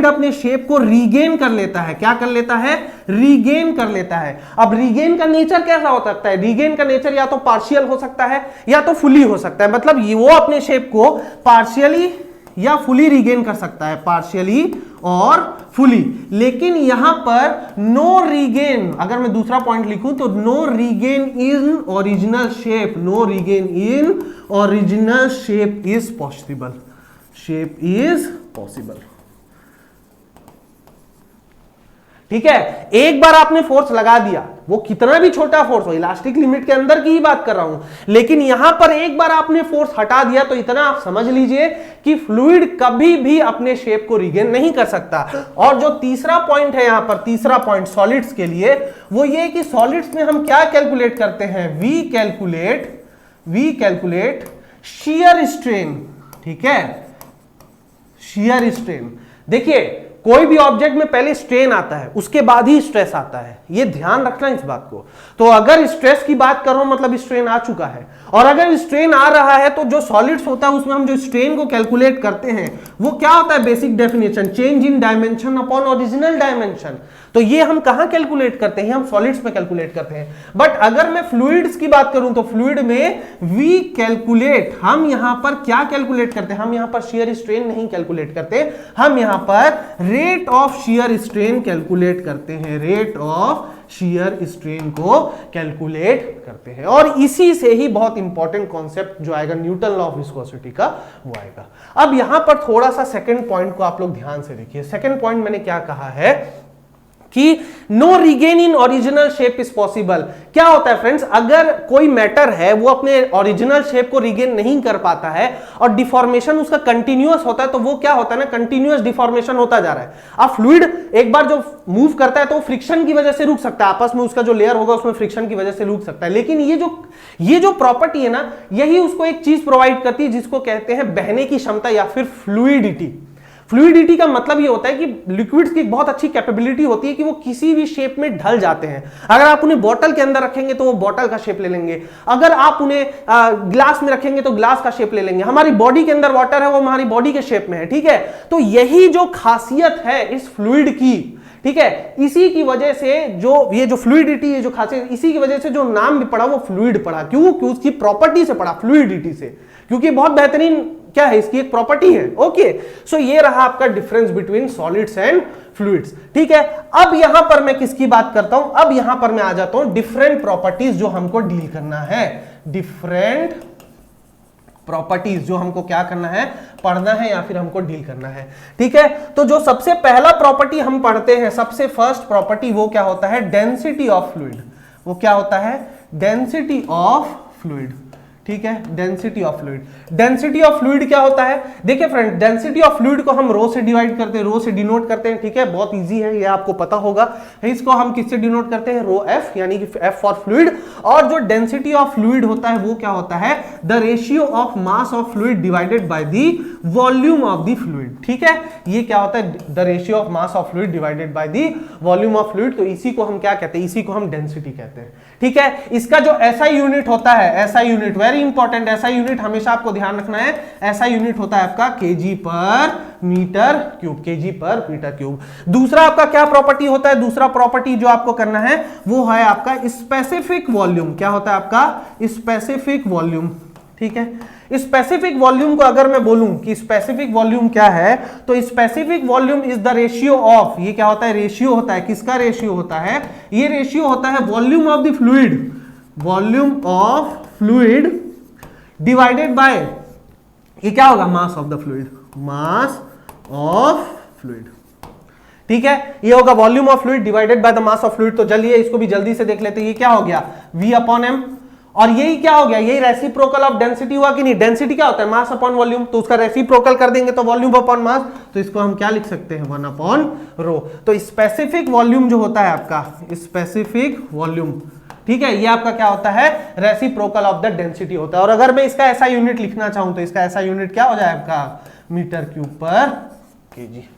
अपने शेप को रीगेन कर लेता है। क्या कर लेता है, रीगेन कर लेता है। अब रीगेन का नेचर कैसा हो सकता है, रीगेन का नेचर या तो पार्शियल हो सकता है या तो फुली हो सकता है, मतलब वो अपने शेप को पार्शियली या फुली रीगेन कर सकता है, पार्शियली और फुली। लेकिन यहां पर नो रीगेन, अगर मैं दूसरा पॉइंट लिखूं तो no regain in original shape, no regain in original shape is possible, shape is possible, ठीक है, एक बार आपने फोर्स लगा दिया, वो कितना भी छोटा फोर्स हो, इलास्टिक लिमिट के अंदर की ही बात कर रहा हूं, लेकिन यहां पर एक बार आपने फोर्स हटा दिया तो इतना आप समझ लीजिए कि फ्लूइड कभी भी अपने शेप को रिगेन नहीं कर सकता। और जो तीसरा पॉइंट है यहां पर, तीसरा पॉइंट सॉलिड्स के लिए, वो ये कि सॉलिड्स में हम क्या कैलकुलेट करते हैं, वी कैलकुलेट शियर स्ट्रेन। ठीक है, शियर स्ट्रेन। देखिए कोई भी ऑब्जेक्ट में पहले स्ट्रेन आता है, उसके बाद ही स्ट्रेस आता है, ये ध्यान रखना इस बात को। तो अगर स्ट्रेस की बात करो मतलब स्ट्रेन आ चुका है, और अगर स्ट्रेन आ रहा है तो जो सॉलिड्स होता है उसमें हम जो स्ट्रेन को कैलकुलेट करते हैं वो क्या होता है, basic definition, change in dimension upon original dimension. तो ये हम कहां कैलकुलेट करते हैं, हम सॉलिड्स में कैलकुलेट करते हैं। बट अगर मैं फ्लूइड्स की बात करूं तो फ्लूइड में वी कैलकुलेट, हम यहां पर क्या कैलकुलेट करते हैं, हम यहां पर शियर स्ट्रेन नहीं कैलकुलेट करते, हम यहां पर rate of shear strain calculate करते हैं, रेट ऑफ शियर स्ट्रेन को कैलकुलेट करते हैं। और इसी से ही बहुत इंपॉर्टेंट कॉन्सेप्ट जो आएगा न्यूटन लॉ ऑफ विस्कोसिटी का, वो आएगा। अब यहां पर थोड़ा सा सेकंड पॉइंट को आप लोग ध्यान से देखिए। सेकंड पॉइंट मैंने क्या कहा है कि no regain in original shape is possible. क्या होता है फ्रेंड्स, अगर कोई मैटर है वो अपने ओरिजिनल शेप को रिगेन नहीं कर पाता है और डिफॉर्मेशन उसका कंटिन्यूअस होता है, तो वो क्या होता है ना, कंटिन्यूअस डिफॉर्मेशन होता जा रहा है। अब फ्लूइड एक बार जो मूव करता है तो फ्रिक्शन की वजह से रुक सकता है, आपस में उसका जो लेयर होगा उसमें फ्रिक्शन की वजह से रुक सकता है, लेकिन ये जो प्रॉपर्टी है ना, यही उसको एक चीज प्रोवाइड करती है जिसको कहते हैं बहने की क्षमता या फिर फ्लूइडिटी। फ्लूइडिटी का मतलब ये होता है कि लिक्विड्स की एक बहुत अच्छी कैपेबिलिटी होती है कि वो किसी भी शेप में ढल जाते हैं। अगर आप उन्हें बॉटल के अंदर रखेंगे तो वो बॉटल का शेप ले लेंगे, अगर आप उन्हें ग्लास में रखेंगे तो ग्लास का शेप ले लेंगे। हमारी बॉडी के अंदर वाटर है, वो हमारी बॉडी के शेप में है। ठीक है, तो यही जो खासियत है इस फ्लूइड की, ठीक है, इसी की वजह से जो ये जो फ्लूइडिटी है, जो खासियत, इसी की वजह से जो नाम भी पड़ा वो फ्लूइड पड़ा। क्यों? क्योंकि उसकी प्रॉपर्टी से पड़ा, फ्लूइडिटी से, क्योंकि बहुत बेहतरीन क्या है, इसकी एक प्रॉपर्टी है। ओके, सो ये रहा आपका difference between solids and fluids. ठीक है, अब यहां पर मैं किसकी बात करता हूं, अब यहां पर मैं आ जाता हूं डिफरेंट प्रॉपर्टीज जो हमको डील करना है, डिफरेंट प्रॉपर्टीज जो हमको क्या करना है, पढ़ना है या फिर हमको डील करना है। ठीक है, तो जो सबसे पहला प्रॉपर्टी हम पढ़ते हैं, सबसे फर्स्ट प्रॉपर्टी, वो क्या होता है, डेंसिटी ऑफ फ्लूइड। वो क्या होता है, डेंसिटी ऑफ फ्लूइड। ठीक है, density of fluid. Density of fluid क्या होता है, देखिए फ्रेंड, डेंसिटी ऑफ फ्लूइड को हम रो से डिवाइड करते हैं, रो से डिनोट करते हैं। ठीक है, बहुत इजी है, ये आपको पता होगा। इसको हम किससे डिनोट करते हैं, रो एफ, यानी कि एफ फॉर फ्लूइड। और जो डेंसिटी ऑफ फ्लूइड होता है वो क्या होता है, the ratio of mass of fluid divided by the volume of the fluid. ठीक है, ये क्या होता है, the ratio of mass of fluid divided by the volume of fluid. तो इसी को हम क्या कहते हैं, इसी को हम डेंसिटी कहते हैं। ठीक है, इसका जो एसआई यूनिट होता है, SI unit very important, SI unit हमेशा आपको ध्यान रखना है, एसआई यूनिट होता है आपका केजी पर मीटर क्यूब, केजी पर मीटर क्यूब। दूसरा आपका क्या प्रॉपर्टी होता है, दूसरा प्रॉपर्टी जो आपको करना है वो है आपका स्पेसिफिक वॉल्यूम। क्या होता है आपका, स्पेसिफिक वॉल्यूम। ठीक है, स्पेसिफिक वॉल्यूम को अगर मैं बोलूं कि स्पेसिफिक वॉल्यूम क्या है, तो specific volume is the ratio of, ये क्या होता है, रेशियो होता है, किसका रेशियो होता है, ये रेशियो होता है volume of the fluid, volume of fluid divided by, ये क्या होगा, mass of the fluid, mass of fluid. ठीक है, ये होगा volume of fluid divided by the mass of fluid. तो चलिए इसको भी जल्दी से देख लेते हैं, ये क्या हो गया, V अपॉन M, और यही क्या हो गया, यही रेसिप्रोकल ऑफ डेंसिटी हुआ कि नहीं। डेंसिटी क्या होता है, मास अपॉन वॉल्यूम, तो उसका रेसिप्रोकल कर देंगे तो वॉल्यूम अपॉन मास, तो इसको हम क्या लिख सकते हैं, 1 अपॉन रो। तो स्पेसिफिक वॉल्यूम जो होता है आपका, स्पेसिफिक वॉल्यूम, ठीक है, ये आपका क्या होता है, रेसिप्रोकल ऑफ द डेंसिटी होता है। और अगर मैं इसका ऐसा यूनिट लिखना चाहूं तो इसका ऐसा यूनिट क्या हो जाए आपका, मीटर क्यूब पर केजी।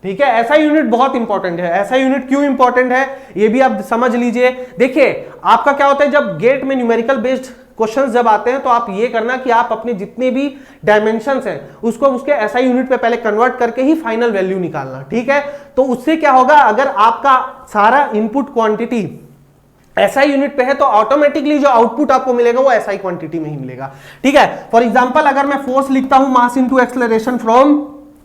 ठीक है, ऐसा यूनिट बहुत इंपॉर्टेंट है। ऐसा यूनिट क्यों इंपॉर्टेंट है ये भी आप समझ लीजिए। देखिए आपका क्या होता है, जब गेट में न्यूमेरिकल बेस्ड क्वेश्चंस जब आते हैं तो आप ये करना कि आप अपने जितने भी डायमेंशंस हैं उसको उसके एसआई यूनिट पे पहले कन्वर्ट करके ही फाइनल वैल्यू निकालना। ठीक है, तो उससे क्या होगा, अगर आपका सारा इनपुट क्वांटिटी एसआई यूनिट पे है तो ऑटोमेटिकली जो आउटपुट आपको मिलेगा वो एसआई क्वांटिटी में ही मिलेगा। ठीक है, फॉर एग्जांपल अगर मैं फोर्स लिखता हूं mass into acceleration from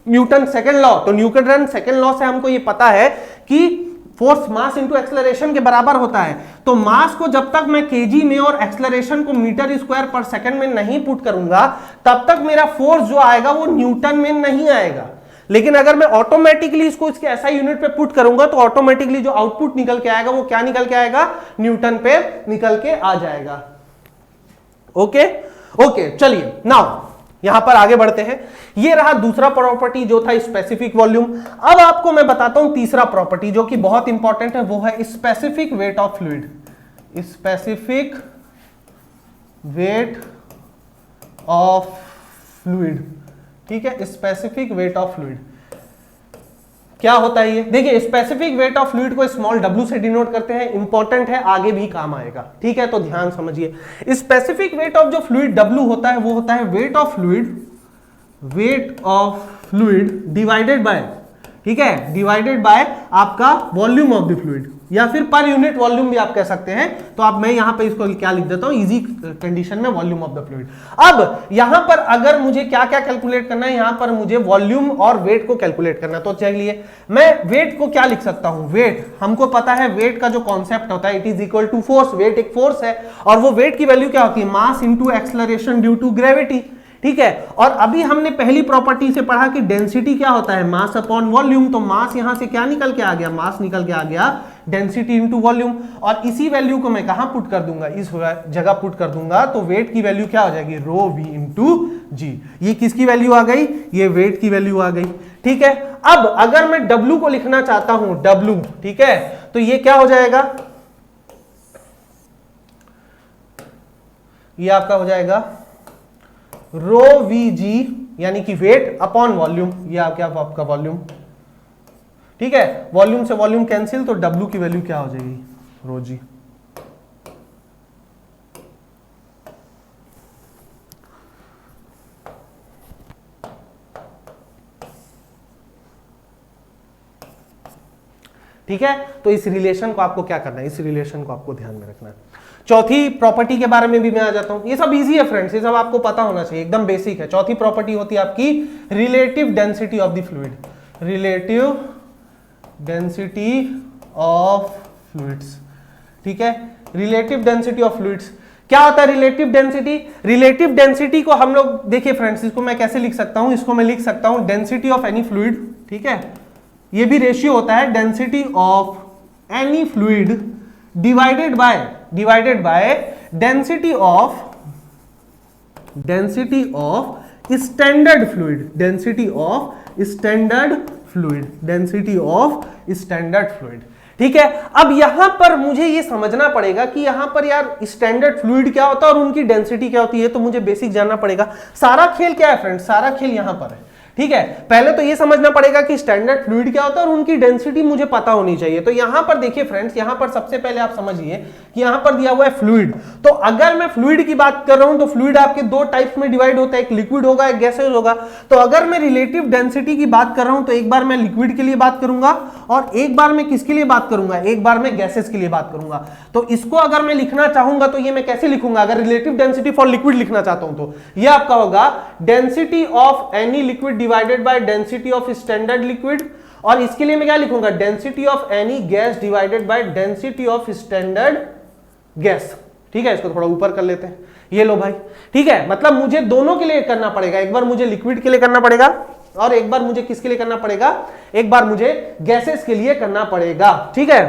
Newton second law, तो न्यूटन सेकंड लॉ से हमको ये पता है कि फोर्स मास इनटू एक्सेलरेशन के बराबर होता है। तो मास को जब तक मैं केजी में और एक्सेलरेशन को मीटर स्क्वायर पर सेकंड में नहीं पुट करूंगा तब तक मेरा फोर्स जो आएगा वो न्यूटन में नहीं आएगा। लेकिन अगर मैं ऑटोमेटिकली इसको इसके एसआई यूनिट पे पुट करूंगा तो ऑटोमेटिकली जो आउटपुट निकल के आएगा वो क्या निकल के आएगा, न्यूटन पे निकल के आ जाएगा। ओके ओके, चलिए नाउ यहां पर आगे बढ़ते हैं। ये रहा दूसरा प्रॉपर्टी जो था स्पेसिफिक वॉल्यूम। अब आपको मैं बताता हूं तीसरा प्रॉपर्टी जो कि बहुत इंपॉर्टेंट है, वो है specific weight of fluid. Specific weight of fluid, ठीक है, स्पेसिफिक वेट ऑफ फ्लूइड क्या होता है ये? देखिए, स्पेसिफिक वेट ऑफ फ्लूइड को स्मॉल w से डिनोट करते हैं, इंपॉर्टेंट है, आगे भी काम आएगा, ठीक है, तो ध्यान समझिए। स्पेसिफिक वेट ऑफ जो फ्लूइड w होता है वो होता है weight of fluid divided by, ठीक है, डिवाइडेड बाय आपका वॉल्यूम ऑफ द फ्लूइड, या फिर पर यूनिट वॉल्यूम भी आप कह सकते हैं। तो अब मैं यहां पे इसको क्या लिख देता हूं, इजी कंडीशन में वॉल्यूम ऑफ द फ्लूइड। अब यहां पर अगर मुझे क्या क्या कैलकुलेट करना है, यहां पर मुझे वॉल्यूम और वेट को कैलकुलेट करना है। तो चलिए मैं वेट को क्या लिख सकता हूं, वेट हमको पता है, वेट का जो कॉन्सेप्ट होता है it is equal to force. Weight एक फोर्स है और वो वेट की वैल्यू क्या होती है, mass into acceleration due to gravity, ठीक है। और अभी हमने पहली प्रॉपर्टी से पढ़ा कि डेंसिटी क्या होता है, मास अपॉन वॉल्यूम। तो मास यहां से क्या निकल के आ गया, मास निकल के आ गया डेंसिटी इंटू वॉल्यूम। और इसी वैल्यू को मैं कहां पुट कर दूंगा, इस जगह पुट कर दूंगा, तो वेट की वैल्यू क्या हो जाएगी, रो वी इंटू जी। ये किसकी वैल्यू आ गई, ये वेट की वैल्यू आ गई, ठीक है। अब अगर मैं W को लिखना चाहता हूं, W, ठीक है, तो ये क्या हो जाएगा, ये आपका हो जाएगा रो वी जी, यानी कि वेट अपॉन वॉल्यूम, ये आपका वॉल्यूम, ठीक है। वॉल्यूम से वॉल्यूम कैंसिल, तो W की वैल्यू क्या हो जाएगी, रो जी। ठीक है, तो इस रिलेशन को आपको क्या करना है, इस रिलेशन को आपको ध्यान में रखना है। चौथी प्रॉपर्टी के बारे में भी मैं आ जाता हूं। ये सब इजी है फ्रेंड्स, ये सब आपको पता होना चाहिए, एकदम बेसिक है। चौथी प्रॉपर्टी होती है आपकी relative density of the fluid, relative density of fluids, ठीक है। रिलेटिव डेंसिटी ऑफ फ्लूइड्स क्या होता है, रिलेटिव डेंसिटी? रिलेटिव डेंसिटी को हम लोग देखिए फ्रेंड्स, इसको मैं कैसे लिख सकता हूं, इसको मैं लिख सकता हूं डेंसिटी ऑफ एनी फ्लूइड, ठीक है। ये भी रेशियो होता है density of any fluid divided by density of standard fluid, density of standard fluid, ठीक है। अब यहां पर मुझे ये समझना पड़ेगा कि यहां पर यार स्टैंडर्ड फ्लूइड क्या होता है और उनकी डेंसिटी क्या होती है, तो मुझे बेसिक जानना पड़ेगा। सारा खेल क्या है फ्रेंड्स, सारा खेल यहां पर है, ठीक है। पहले तो ये समझना पड़ेगा कि स्टैंडर्ड फ्लूइड क्या होता है और उनकी डेंसिटी मुझे पता होनी चाहिए। तो यहां पर देखिए फ्रेंड्स, यहां पर सबसे पहले आप समझिए कि यहां पर दिया हुआ है फ्लूइड। तो अगर मैं फ्लूइड की बात कर रहा हूं तो फ्लूइड आपके दो टाइप्स में डिवाइड होता है, एक लिक्विड होगा, एक गैसेज होगा। तो अगर मैं रिलेटिव डेंसिटी की बात कर रहा हूं तो एक बार मैं लिक्विड के लिए बात करूंगा और एक बार मैं किसके लिए बात करूंगा, एक बार मैं गैसेज के लिए बात करूंगा। तो इसको अगर मैं लिखना चाहूंगा तो ये मैं कैसे लिखूंगा, अगर रिलेटिव डेंसिटी फॉर लिक्विड लिखना चाहता हूं तो ये आपका होगा density of any liquid divided by density of standard liquid. और इसके लिए मैं क्या लिखूंगा, density of any gas divided by density of standard gas, ठीक है। इसको थोड़ा ऊपर कर लेते हैं, ये लो भाई, ठीक है। मतलब मुझे दोनों के लिए करना पड़ेगा, एक बार मुझे लिक्विड के लिए करना पड़ेगा और एक बार मुझे किसके लिए करना पड़ेगा, एक बार मुझे गैसेस के लिए करना पड़ेगा, ठीक है।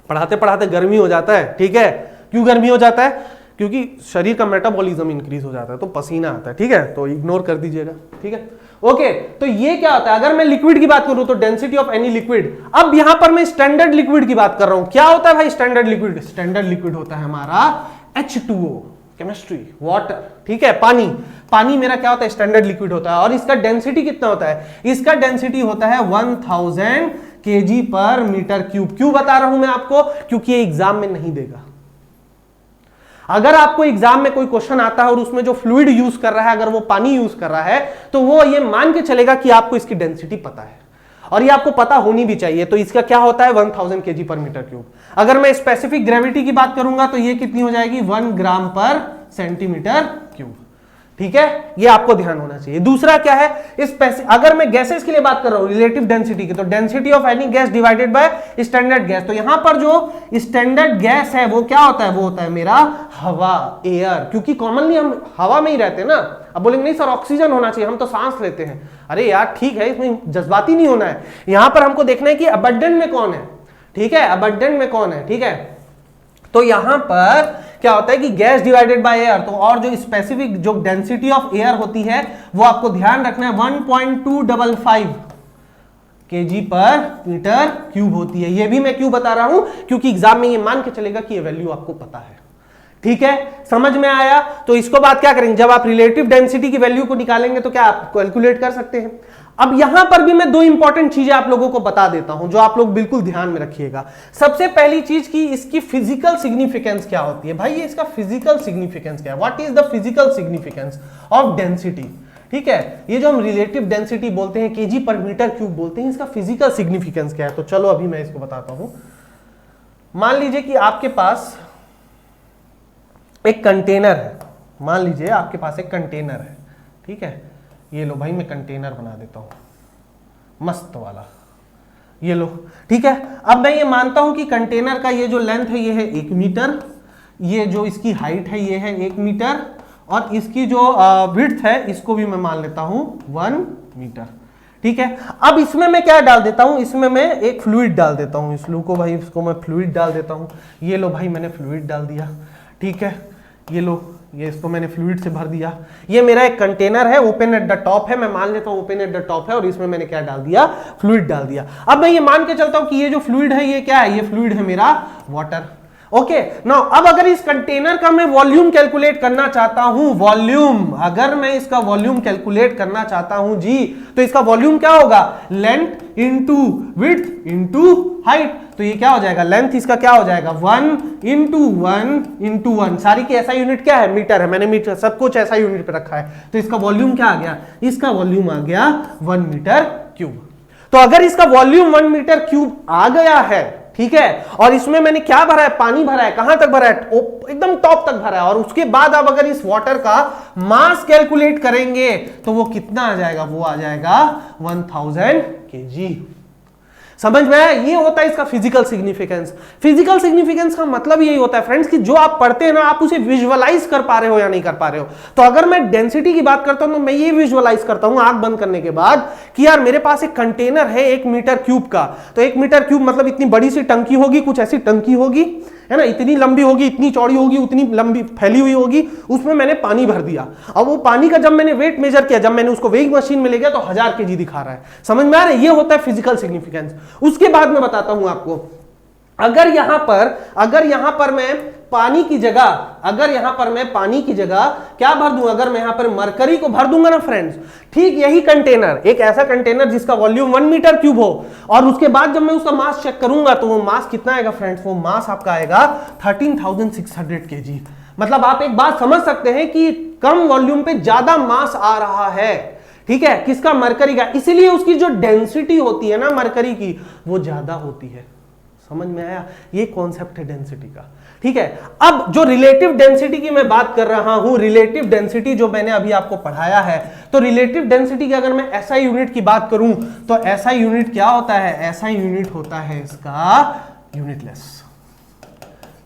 पढ़ाते पढ़ाते गर्मी हो जाता है, ठीक है। क्यों गर्मी हो जाता है, क्योंकि शरीर का मेटाबॉलिज्म इंक्रीज हो जाता है तो पसीना आता है, ठीक है। तो इग्नोर कर दीजिएगा, ठीक है, ओके। तो ये क्या होता है, अगर मैं लिक्विड की बात करूं तो डेंसिटी ऑफ एनी लिक्विड। अब यहां पर मैं स्टैंडर्ड लिक्विड की बात कर रहा हूं, क्या होता है भाई स्टैंडर्ड लिक्विड? स्टैंडर्ड लिक्विड होता है हमारा H2O, केमिस्ट्री, वाटर, ठीक है, पानी। पानी मेरा क्या होता है, स्टैंडर्ड लिक्विड होता है। और इसका डेंसिटी कितना होता है, इसका डेंसिटी होता है 1000 kg पर मीटर क्यूब। क्यों बता रहा हूं मैं आपको, क्योंकि ये एग्जाम में नहीं देगा। अगर आपको एग्जाम में कोई क्वेश्चन आता है और उसमें जो फ्लूइड यूज कर रहा है अगर वो पानी यूज कर रहा है तो वो ये मान के चलेगा कि आपको इसकी डेंसिटी पता है और ये आपको पता होनी भी चाहिए। तो इसका क्या होता है 1000 kg पर मीटर क्यूब। अगर मैं स्पेसिफिक ग्रेविटी की बात करूंगा तो ये कितनी हो जाएगी 1 ग्राम पर सेंटीमीटर क्यूब, ठीक है। ये आपको ध्यान होना चाहिए। दूसरा क्या है, अगर मैं गैसेस के लिए बात कर रहा हूं रिलेटिव डेंसिटी की, तो density of any gas divided by standard gas. तो यहां पर जो स्टैंडर्ड गैस है वो क्या होता है, वो होता है मेरा हवा, एयर, क्योंकि कॉमनली हम हवा में ही रहते हैं ना। अब बोलेंगे नहीं सर ऑक्सीजन होना चाहिए, हम तो सांस लेते हैं। अरे यार ठीक है, इसमें जज्बाती नहीं होना है, यहां पर हमको देखना है कि अबंडेंट में कौन है, ठीक है, अबंडेंट में कौन है, ठीक है। तो यहां पर क्या होता है कि गैस डिवाइडेड बाय एयर, तो और जो स्पेसिफिक जो डेंसिटी ऑफ एयर होती है वो आपको ध्यान रखना है 1.255 kg पर मीटर क्यूब होती है। ये भी मैं क्यों बता रहा हूं, क्योंकि एग्जाम में ये मान के चलेगा कि ये वैल्यू आपको पता है, ठीक है, समझ में आया। तो इसको बात क्या करेंगे, जब आप रिलेटिव डेंसिटी की वैल्यू को निकालेंगे तो क्या आप कैलकुलेट कर सकते हैं। अब यहां पर भी मैं दो इंपॉर्टेंट चीजें आप लोगों को बता देता हूं जो आप लोग बिल्कुल ध्यान में रखिएगा। सबसे पहली चीज की इसकी फिजिकल सिग्निफिकेंस क्या होती है, भाई ये इसका फिजिकल सिग्निफिकेंस क्या है, what is the physical significance of density, ठीक है। ये जो हम रिलेटिव डेंसिटी बोलते हैं, केजी पर मीटर क्यूब बोलते हैं, इसका फिजिकल सिग्निफिकेंस क्या है। तो चलो अभी मैं इसको बताता हूं। मान लीजिए कि आपके पास एक कंटेनर है, मान लीजिए आपके पास एक कंटेनर है, ठीक है, ये लो भाई मैं कंटेनर बना देता हूं मस्त वाला, ये लो, ठीक है। अब मैं ये मानता हूं कि कंटेनर का ये जो लेंथ है ये है 1 मीटर, ये जो इसकी हाइट है ये है 1 मीटर, और इसकी जो विड्थ है इसको भी मैं मान लेता हूं 1 मीटर, ठीक है। अब इसमें मैं क्या डाल देता हूं, इसमें मैं एक फ्लूइड डाल देता हूं, इस लू को भाई इसको मैं फ्लूइड डाल देता हूं, ये लो भाई मैंने फ्लूइड डाल दिया, ठीक है, ये लो ये इसको मैंने फ्लूइड से भर दिया। ये मेरा एक कंटेनर है, ओपन एट द टॉप है, मैं मान लेता हूं ओपन एट द टॉप है, और इसमें मैंने क्या डाल दिया, फ्लूइड डाल दिया। अब मैं ये मान के चलता हूं कि ये जो फ्लूइड है ये क्या है, ये फ्लूइड है मेरा वाटर, ओके। नाउ अब अगर इस कंटेनर का मैं वॉल्यूम कैलकुलेट करना चाहता हूं, वॉल्यूम, अगर मैं इसका वॉल्यूम कैलकुलेट करना चाहता हूं जी, तो इसका वॉल्यूम क्या होगा, length into width into height. तो ये क्या हो जाएगा, लेंथ इसका क्या हो जाएगा 1 इंटू 1 इंटू 1, सारी की ऐसा यूनिट क्या है, मीटर है, मैंने मीटर सब कुछ ऐसा यूनिट पे रखा है। तो इसका वॉल्यूम क्या आ गया, इसका वॉल्यूम आ गया 1 मीटर क्यूब। तो अगर इसका वॉल्यूम 1 मीटर क्यूब आ गया है, ठीक है, और इसमें मैंने क्या भरा है, पानी भरा है, कहां तक भरा है, एकदम टॉप तक भरा है, और उसके बाद अब अगर इस वाटर का मास कैलकुलेट करेंगे तो वो कितना आ जाएगा, वो आ जाएगा 1000 kg। समझ में आया, ये होता है इसका फिजिकल सिग्निफिकेंस। फिजिकल सिग्निफिकेंस का मतलब यही होता है फ्रेंड्स कि जो आप पढ़ते हैं ना, आप उसे विजुअलाइज कर पा रहे हो या नहीं कर पा रहे हो। तो अगर मैं डेंसिटी की बात करता हूं तो मैं ये विजुअलाइज करता हूं आंख बंद करने के बाद कि यार मेरे पास एक कंटेनर है 1 मीटर क्यूब का, तो 1 मीटर क्यूब मतलब इतनी बड़ी सी टंकी होगी, कुछ ऐसी टंकी होगी, है ना, इतनी लंबी होगी, इतनी चौड़ी होगी, उतनी लंबी फैली हुई होगी, उसमें मैंने पानी भर दिया। अब वो पानी का जब मैंने वेट मेजर किया, जब मैंने उसको वेइंग मशीन में ले गया तो 1000 kg दिखा रहा है। समझ में आ रहा है, ये होता है फिजिकल सिग्निफिकेंस। उसके बाद मैं बताता हूं आपको, अगर यहां पर मैं पानी की जगह, अगर यहां पर मैं पानी की जगह क्या भर दूं, अगर मैं यहां पर मरकरी को भर दूंगा ना फ्रेंड्स, ठीक यही कंटेनर, एक ऐसा कंटेनर जिसका वॉल्यूम 1 मीटर क्यूब हो, और उसके बाद जब मैं उसका मास चेक करूंगा तो वो मास कितना आएगा फ्रेंड्स, वो मास आपका आएगा 13,600 kg। मतलब आप एक बात समझ सकते हैं कि कम वॉल्यूम पे ज्यादा मास आ रहा है, ठीक है, किसका, मरकरी का, इसलिए उसकी जो डेंसिटी होती है ना मरकरी की वो ज्यादा होती है। समझ में आया, ये कॉन्सेप्ट है डेंसिटी का, ठीक है। अब जो रिलेटिव डेंसिटी की मैं बात कर रहा हूं, रिलेटिव डेंसिटी जो मैंने अभी आपको पढ़ाया है, तो रिलेटिव डेंसिटी की अगर मैं एसआई यूनिट की बात करूं तो एसआई यूनिट क्या होता है, एसआई यूनिट होता है इसका यूनिटलेस,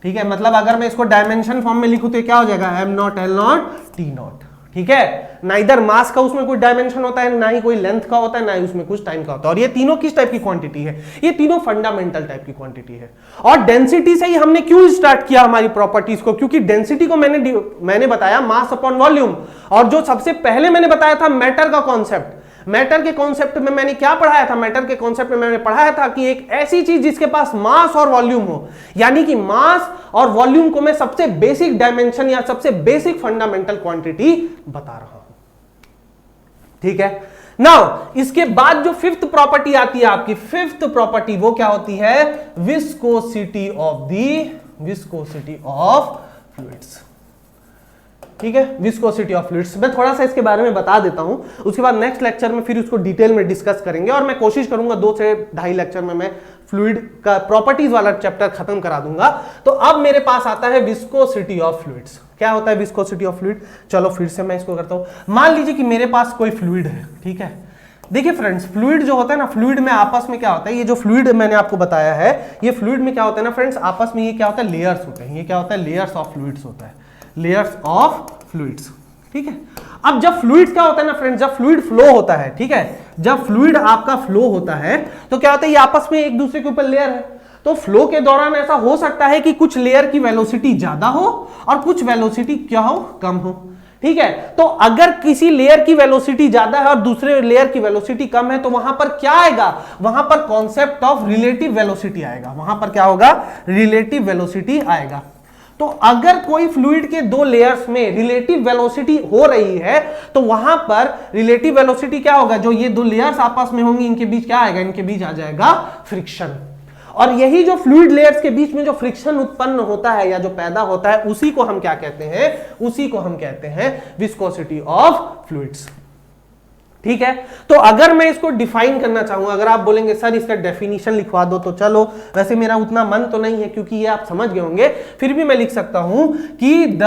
ठीक है। मतलब अगर मैं इसको डायमेंशन फॉर्म में लिखूं तो क्या हो जाएगा, m0 L0 T0, ठीक है। ना इधर मास का उसमें कोई डायमेंशन होता है, ना ही कोई लेंथ का होता है, ना ही उसमें कुछ टाइम का होता है। और ये तीनों किस टाइप की क्वांटिटी है, ये तीनों फंडामेंटल टाइप की क्वांटिटी है। और डेंसिटी से ही हमने क्यों स्टार्ट किया हमारी प्रॉपर्टीज को, क्योंकि डेंसिटी को मैंने बताया मास अपॉन वॉल्यूम, और जो सबसे पहले मैंने बताया था मैटर का कॉन्सेप्ट, मैटर के कॉन्सेप्ट में मैंने क्या पढ़ाया था, मैटर के कॉन्सेप्ट में मैंने पढ़ाया था कि एक ऐसी चीज जिसके पास मास और वॉल्यूम हो, यानी कि मास और वॉल्यूम को मैं सबसे बेसिक डायमेंशन या सबसे बेसिक फंडामेंटल क्वांटिटी बता रहा हूं, ठीक है। नाउ इसके बाद जो फिफ्थ प्रॉपर्टी आती है आपकी, फिफ्थ प्रॉपर्टी वो क्या होती है, विस्कोसिटी ऑफ फ्लूइड्स, ठीक है, विस्कोसिटी ऑफ फ्लूइड्स। मैं थोड़ा सा इसके बारे में बता देता हूं, उसके बाद नेक्स्ट लेक्चर में फिर उसको डिटेल में डिस्कस करेंगे, और मैं कोशिश करूंगा 2 से 2.5 लेक्चर में मैं फ्लूइड का प्रॉपर्टीज वाला चैप्टर खत्म करा दूंगा। तो अब मेरे पास आता है विस्कोसिटी ऑफ फ्लूइड्स। क्या होता है विस्कोसिटी ऑफ फ्लूइड, चलो फिर से मैं इसको करता हूं। मान लीजिए कि मेरे पास कोई फ्लूइड है, ठीक है। देखिए फ्रेंड्स, फ्लूइड जो होता है ना, फ्लूइड में आपस में क्या होता है, ये जो फ्लूइड मैंने आपको बताया है, ये फ्लूइड में क्या होता है ना फ्रेंड्स, आपस में ये क्या होता है, लेयर्स होते हैं। ये क्या होता है, लेयर्स ऑफ फ्लूइड्स होता है, लेयर्स ऑफ फ्लूइड्स, ठीक है। अब जब फ्लूइड क्या होता है ना फ्रेंड्स, जब फ्लूइड फ्लो होता है, ठीक है, जब फ्लूइड आपका फ्लो होता है तो क्या होता है, ये आपस में एक दूसरे के ऊपर लेयर है, तो फ्लो के दौरान ऐसा हो सकता है कि कुछ लेयर की वेलोसिटी ज्यादा हो और कुछ वेलोसिटी क्या हो, कम हो, ठीक है। तो अगर किसी लेयर की वेलोसिटी ज्यादा है और दूसरे लेयर की वेलोसिटी कम है तो वहां पर क्या आएगा, वहां पर कॉन्सेप्ट ऑफ रिलेटिव वेलोसिटी आएगा, वहां पर क्या होगा, रिलेटिव वेलोसिटी आएगा। तो अगर कोई फ्लूइड के दो लेयर्स में रिलेटिव वेलोसिटी हो रही है तो वहां पर रिलेटिव वेलोसिटी क्या होगा, जो ये दो लेयर्स आपस में होंगी इनके बीच क्या आएगा, इनके बीच आ जाएगा फ्रिक्शन। और यही जो फ्लूइड लेयर्स के बीच में जो फ्रिक्शन उत्पन्न होता है या जो पैदा होता है उसी को हम क्या कहते हैं, उसी को हम कहते हैं विस्कोसिटी ऑफ फ्लूइड्स, ठीक है। तो अगर मैं इसको डिफाइन करना चाहूंगा, अगर आप बोलेंगे सर इसका डेफिनेशन लिखवा दो, तो चलो, वैसे मेरा उतना मन तो नहीं है क्योंकि ये आप समझ गए होंगे, फिर भी मैं लिख सकता हूं कि the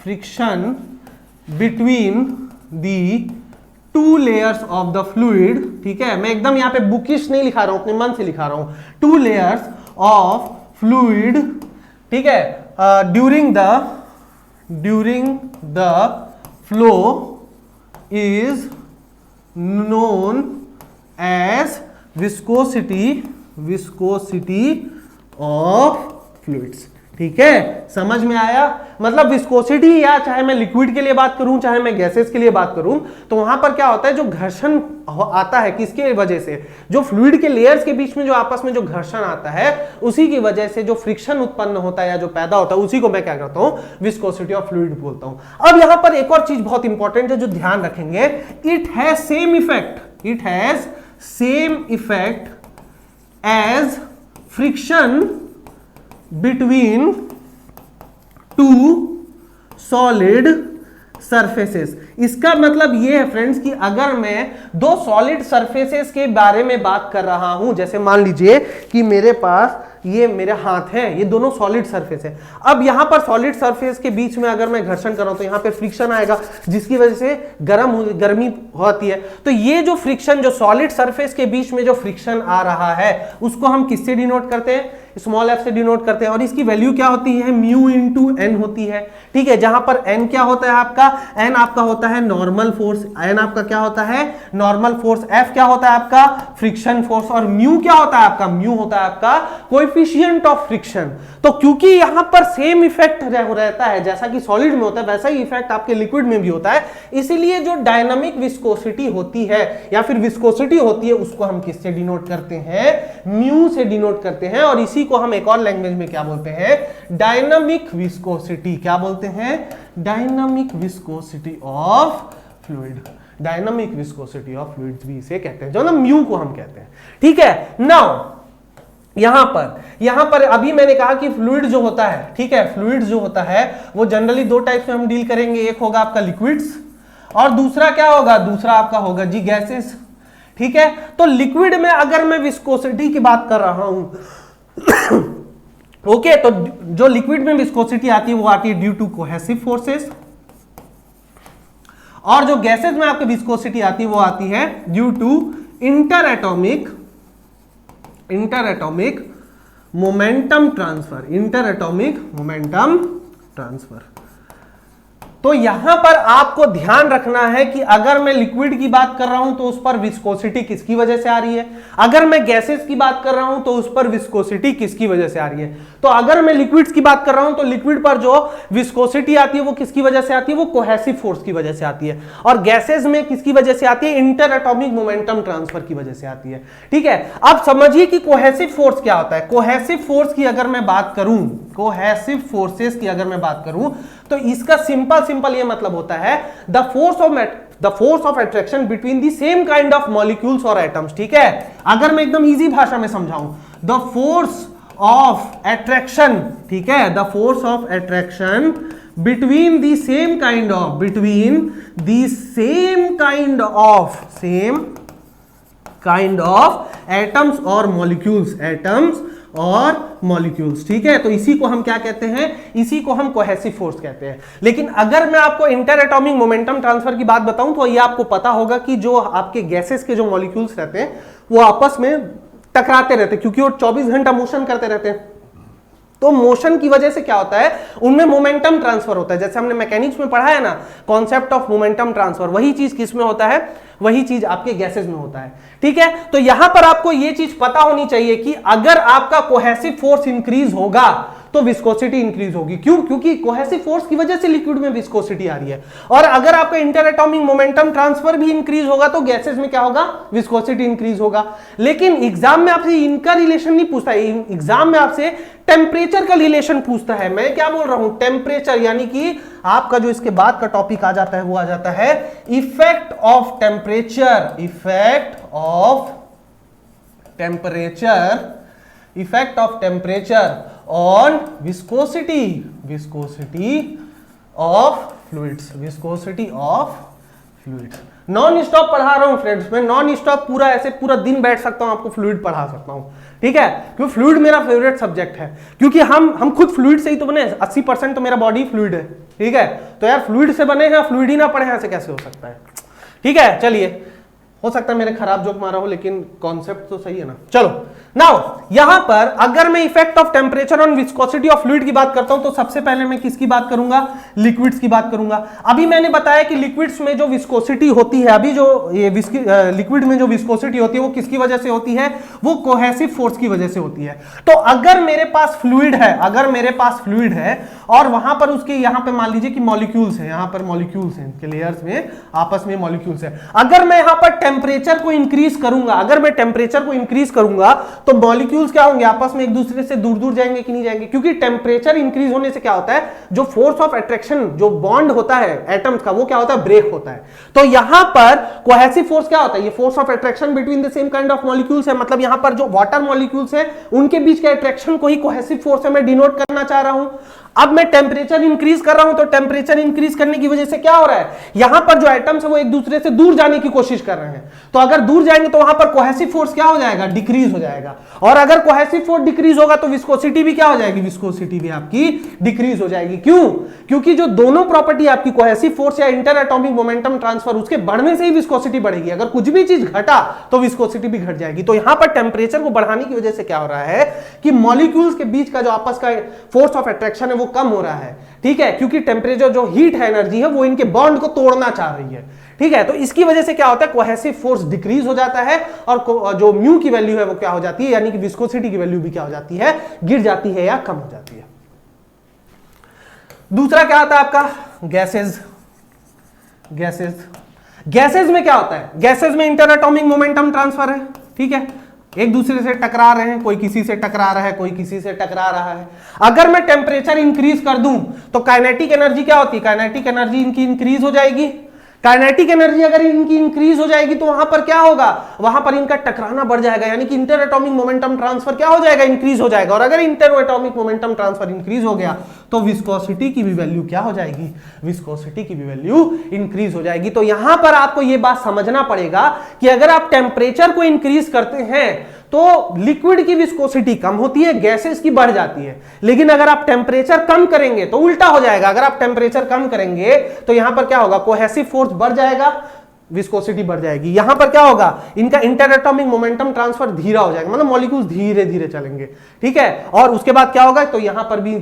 friction between the two layers of the fluid, ठीक है, मैं एकदम यहां पे बुकिश नहीं लिखा रहा हूं, अपने मन से लिखा रहा हूं, टू लेयर्स ऑफ फ्लूइड, ठीक है, during the flow is known as viscosity of fluids, ठीक है, समझ में आया। मतलब विस्कोसिटी, या चाहे मैं लिक्विड के लिए बात करूं चाहे मैं गैसेस के लिए बात करूं, तो वहां पर क्या होता है, जो घर्षण आता है किसके वजह से, जो फ्लूइड के लेयर्स के बीच में जो आपस में जो घर्षण आता है उसी की वजह से जो फ्रिक्शन उत्पन्न होता है या जो पैदा होता है उसी को मैं क्या करता हूं, विस्कोसिटी ऑफ फ्लूइड बोलता हूं। अब यहां पर एक और चीज बहुत इंपॉर्टेंट है जो ध्यान रखेंगे, it has same effect as friction between two solid surfaces. इसका मतलब यह है फ्रेंड्स कि अगर मैं दो सॉलिड सरफेसेस के बारे में बात कर रहा हूं, जैसे मान लीजिए कि मेरे पास ये मेरे हाथ हैं, ये दोनों सॉलिड सरफेस है, अब यहां पर सॉलिड सरफेस के बीच में अगर मैं घर्षण कर रहा हूं तो यहां पे फ्रिक्शन आएगा जिसकी वजह से गर्मी होती है। तो ये जो फ्रिक्शन, जो सॉलिड सरफेस के बीच में जो फ्रिक्शन आ रहा है उसको हम किससे डिनोट करते हैं, स्मॉल एफ से डिनोट करते हैं, और इसकी वैल्यू क्या होती है, म्यू इंटू एन होती है, ठीक है, जहां पर एन क्या होता है आपका, एन आपका होता है नॉर्मल फोर्स, एन आपका क्या होता है, नॉर्मल फोर्स, एफ क्या होता है आपका, फ्रिक्शन फोर्स, और म्यू क्या होता है आपका, म्यू होता है आपका कोएफिशिएंट ऑफ फ्रिक्शन। तो क्योंकि यहां पर सेम इफेक्ट रहता है, जैसा कि सॉलिड में होता है वैसा ही इफेक्ट आपके लिक्विड में भी होता है, इसीलिए जो डायनामिक विस्कोसिटी होती है या फिर विस्कोसिटी होती है उसको हम किससे डिनोट करते हैं, म्यू से डिनोट करते हैं, और इसी को हम एक और लैंग्वेज में क्या बोलते हैं, डायनामिक विस्कोसिटी, क्या बोलते हैं, dynamic viscosity of fluid, dynamic viscosity of fluids भी इसे कहते हैं, जो ना म्यू को हम कहते हैं, ठीक है। नाउ यहां पर अभी मैंने कहा कि फ्लूइड जो होता है, ठीक है, फ्लूइड जो होता है वो जनरली दो टाइप्स में हम डील करेंगे, एक होगा आपका लिक्विड्स और दूसरा क्या होगा, दूसरा आपका होगा जी गैसेस, ठीक है। तो लिक्विड में अगर मैं विस्कोसिटी की बात कर रहा हूं ओके, तो जो लिक्विड में विस्कोसिटी आती है वो आती है ड्यू टू कोहेसिव फोर्सेस, और जो गैसेस में आपकी विस्कोसिटी आती है वो आती है due to inter atomic momentum transfer. तो यहां पर आपको ध्यान रखना है कि अगर मैं लिक्विड की बात कर रहा हूं तो उस पर विस्कोसिटी किसकी वजह से आ रही है, अगर मैं गैसेस की बात कर रहा हूं तो उस पर विस्कोसिटी किसकी वजह से आ रही है। तो अगर मैं लिक्विड्स की बात कर रहा हूं तो लिक्विड पर जो विस्कोसिटी आती है वो किसकी वजह से आती है, वो कोहेसिव फोर्स की वजह से आती है, और गैसेस में किसकी वजह से आती है, इंटर एटॉमिक मोमेंटम ट्रांसफर की वजह से आती है, ठीक है। अब समझिए कि कोहेसिव फोर्स क्या होता है। कोहेसिव फोर्स की अगर मैं बात करूं, कोहेसिव फोर्सेस की अगर मैं बात करूं तो इसका सिंपल ये मतलब होता है the force of attraction between the same kind of molecules और एटम्स, ठीक है। अगर मैं एकदम इजी भाषा में समझाऊं, द फोर्स ऑफ अट्रैक्शन, ठीक है, the force of attraction between the same kind of atoms और मॉलिक्यूल्स, ठीक है। तो इसी को हम क्या कहते हैं, इसी को हम कोहेसिव फोर्स कहते हैं। लेकिन अगर मैं आपको इंटर एटॉमिक मोमेंटम ट्रांसफर की बात बताऊं तो ये आपको पता होगा कि जो आपके गैसेस के जो मॉलिक्यूल्स रहते हैं वो आपस में टकराते रहते हैं क्योंकि वो 24 घंटा मोशन करते रहते हैं, तो मोशन की वजह से क्या होता है, उनमें मोमेंटम ट्रांसफर होता है। जैसे हमने मैकेनिक्स में पढ़ा है ना, कॉन्सेप्ट ऑफ मोमेंटम ट्रांसफर, वही चीज किस में होता है, वही चीज आपके गैसेस में होता है। ठीक है, तो यहां पर आपको यह चीज पता होनी चाहिए कि अगर आपका कोहेसिव फोर्स इंक्रीज होगा तो विस्कोसिटी इंक्रीज होगी। क्यों? क्योंकि कोहेसिव फोर्स की वजह से लिक्विड में विस्कोसिटी आ रही है। और अगर आपका इंटर एटॉमिक मोमेंटम ट्रांसफर भी इंक्रीज होगा तो गैसेस में क्या होगा, विस्कोसिटी इंक्रीज होगा। लेकिन एग्जाम में आपसे इनका रिलेशन नहीं पूछता है, एग्जाम में आपसे टेम्परेचर का रिलेशन पूछता है। मैं क्या बोल रहा हूं, टेम्परेचर, यानी कि आपका जो इसके बाद का टॉपिक आ जाता है वो आ जाता है effect of temperature, effect of temperature, effect of temperature on viscosity, viscosity of fluids, viscosity of fluids. Non stop पढ़ा रहा हूं फ्रेंड्स, मैं नॉन स्टॉप पूरा ऐसे पूरा दिन बैठ सकता हूं, आपको फ्लूइड पढ़ा सकता हूं। ठीक है, क्योंकि फ्लूइड मेरा फेवरेट सब्जेक्ट है, क्योंकि हम खुद फ्लूइड से ही तो बने, 80% तो मेरा बॉडी फ्लूइड है। ठीक है, तो यार फ्लूइड से बने हैं, फ्लूइड ही ना पढ़े हैं, ऐसे कैसे हो सकता है। ठीक है, चलिए, हो सकता है मैंने खराब जोक मारा हो, लेकिन कॉन्सेप्ट तो सही है ना। चलो नाउ यहां पर अगर मैं effect of temperature on viscosity of fluid की बात करता हूं तो सबसे पहले मैं किसकी बात करूंगा, लिक्विड्स की बात करूंगा। अभी मैंने बताया कि लिक्विड्स में जो विस्कोसिटी होती है, अभी जो ये लिक्विड में जो विस्कोसिटी होती है वो किसकी वजह से होती है, वो कोहेसिव फोर्स की वजह से होती है। तो अगर मेरे पास फ्लूइड है, अगर मेरे पास फ्लूइड है और वहां पर उसके यहां पे मान लीजिए कि मॉलिक्यूल्स है, यहां पर मॉलिक्यूल्स हैं, इनके लेयर्स में आपस में मॉलिक्यूल्स है, अगर मैं यहां पर टेम्परेचर को इंक्रीज करूंगा, अगर मैं टेम्परेचर को इंक्रीज करूंगा तो मॉलिक्यूल्स क्या होंगे, आपस में एक दूसरे से दूर दूर जाएंगे कि नहीं जाएंगे। क्योंकि टेम्परेचर इंक्रीज होने से क्या होता है, जो फोर्स ऑफ अट्रैक्शन, जो बॉन्ड होता है एटम्स का, वो क्या होता है, ब्रेक होता है। तो यहां पर कोहेसिव फोर्स क्या होता है, ये force of attraction between the same kind of molecules है। मतलब यहां पर जो वाटर मॉलिक्यूल्स है उनके बीच के अट्रैक्शन को ही कोहेसिव फोर्स से मैं डिनोट करना चाह रहा हूं। अब मैं टेम्परेचर इंक्रीज कर रहा हूं तो टेम्परेचर इंक्रीज करने की वजह से क्या हो रहा है, यहां पर जो एटम्स है वो एक दूसरे से दूर जाने की कोशिश कर रहे हैं। तो अगर दूर जाएंगे तो वहां पर कोहेसिव फोर्स क्या हो जाएगा, डिक्रीज हो जाएगा। और अगर कोहेसिव फोर्स डिक्रीज होगा तो विस्कोसिटी भी क्या हो जाएगी, विस्कोसिटी भी आपकी डिक्रीज हो जाएगी। क्यों? क्योंकि जो दोनों प्रॉपर्टी आपकी कोहेसिव फोर्स या इंटर एटॉमिक मोमेंटम ट्रांसफर, उसके बढ़ने से ही विस्कोसिटी बढ़ेगी। अगर कुछ भी चीज घटा तो विस्कोसिटी भी घट जाएगी। तो यहां पर टेम्परेचर को बढ़ाने की वजह से क्या हो रहा है कि मॉलिक्यूल्स के बीच का जो आपस का फोर्स ऑफ अट्रैक्शन है वो कम हो रहा है। ठीक है, क्योंकि टेम्परेचर जो हीट है, एनर्जी है, वो इनके बॉन्ड को तोड़ना चाह रही है। ठीक है, तो इसकी वजह से क्या होता है, कोहेसिव फोर्स डिक्रीज हो जाता है और जो म्यू की वैल्यू है वो क्या हो जाती है, यानी कि विस्कोसिटी की वैल्यू भी क्या हो जाती है, गिर जाती है या कम हो जाती है। दूसरा क्या आता है आपका, गैसेस। गैसेस, गैसेस में क्या होता है, गैसेस में इंटर एटॉमिक मोमेंटम ट्रांसफर है। ठीक है, एक दूसरे से टकरा रहे हैं, कोई किसी से टकरा रहा है, कोई किसी से टकरा रहा है। अगर मैं टेम्परेचर इंक्रीज कर दूं तो काइनेटिक एनर्जी क्या होती है, काइनेटिक एनर्जी इनकी इंक्रीज हो जाएगी। काइनेटिक एनर्जी अगर इनकी इंक्रीज हो जाएगी तो वहां पर क्या होगा, वहां पर इनका टकराना बढ़ जाएगा, यानी कि इंटर एटॉमिक मोमेंटम ट्रांसफर क्या हो जाएगा, इंक्रीज हो जाएगा। और अगर inter atomic momentum transfer increase हो गया तो विस्कोसिटी की भी वैल्यू क्या हो जाएगी, विस्कोसिटी की भी वैल्यू इंक्रीज हो जाएगी। तो यहां पर आपको यह बात समझना पड़ेगा कि अगर आप टेम्परेचर को इंक्रीज करते हैं तो लिक्विड की विस्कोसिटी कम होती है, गैसेस की बढ़ जाती है। लेकिन अगर आप टेम्परेचर कम करेंगे तो उल्टा हो जाएगा। अगर आप टेम्परेचर कम करेंगे तो यहां पर क्या होगा, कोहेसिव फोर्स बढ़ जाएगा, विस्कोसिटी बढ़ जाएगी। यहां पर क्या होगा, इनका इंटर एटॉमिक मोमेंटम ट्रांसफर धीरा हो जाएगा, मतलब मॉलिक्यूल्स धीरे धीरे चलेंगे। ठीक है, और उसके बाद क्या होगा, तो यहां पर भी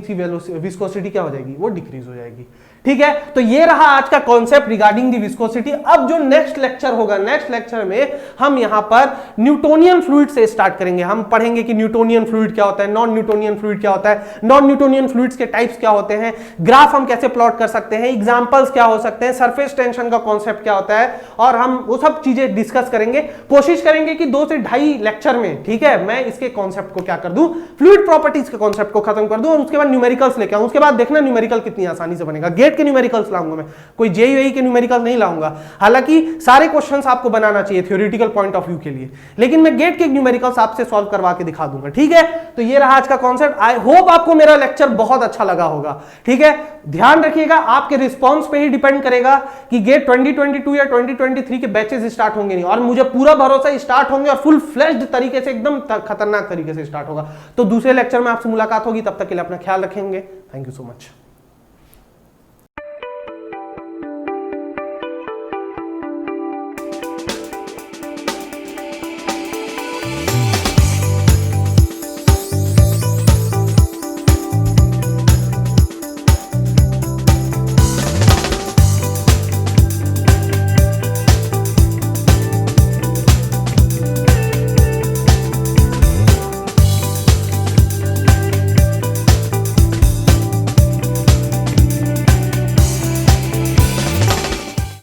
विस्कोसिटी क्या हो जाएगी, वो डिक्रीज हो जाएगी। ठीक है, तो ये रहा आज का कॉन्सेप्ट रिगार्डिंग दी विस्कोसिटी। अब जो नेक्स्ट लेक्चर होगा, नेक्स्ट लेक्चर में हम यहां पर न्यूटोनियन फ्लूइड से स्टार्ट करेंगे। हम पढ़ेंगे कि न्यूटोनियन फ्लूइड क्या होता है, नॉन न्यूटोनियन फ्लूइड क्या होता है, नॉन न्यूटोनियन फ्लूइड्स के टाइप्स क्या होते हैं, ग्राफ हम कैसे प्लॉट कर सकते हैं, एग्जांपल्स क्या हो सकते हैं, सरफेस टेंशन का कॉन्सेप्ट क्या होता है, और हम वो सब चीजें डिस्कस करेंगे। कोशिश करेंगे कि 2 से 2.5 लेक्चर में, ठीक है, मैं इसके कॉन्सेप्ट को क्या कर दूं, फ्लूइड प्रॉपर्टीज के कॉन्सेप्ट को खत्म कर दूं और उसके बाद न्यूमेरिकल्स लेके आऊं। उसके बाद देखना न्यूमेरिकल कितनी आसानी से बनेगा। गेट के न्यूमेरिकल्स लाऊंगा मैं, कोई जेईई के न्यूमेरिकल नहीं लाऊंगा। हालांकि सारे क्वेश्चंस आपको बनाना चाहिए थ्योरेटिकल पॉइंट ऑफ व्यू के लिए, लेकिन मैं गेट के न्यूमेरिकल्स आपसे सॉल्व करवा के दिखा दूंगा। ठीक है, तो ये रहा आज का कॉन्सेप्ट। आई होप आपको मेरा लेक्चर बहुत अच्छा लगा होगा। ठीक है, ध्यान रखिएगा, आपके रिस्पॉन्स पे ही डिपेंड करेगा कि गेट 2022 या 2023 के बैचेस स्टार्ट होंगे नहीं, और मुझे पूरा भरोसा स्टार्ट होंगे और फुल फ्लेश्ड तरीके से, एकदम खतरनाक तरीके से स्टार्ट होगा। तो दूसरे लेक्चर में आपसे मुलाकात होगी, तब तक के लिए अपना ख्याल रखेंगे। Thank you so much.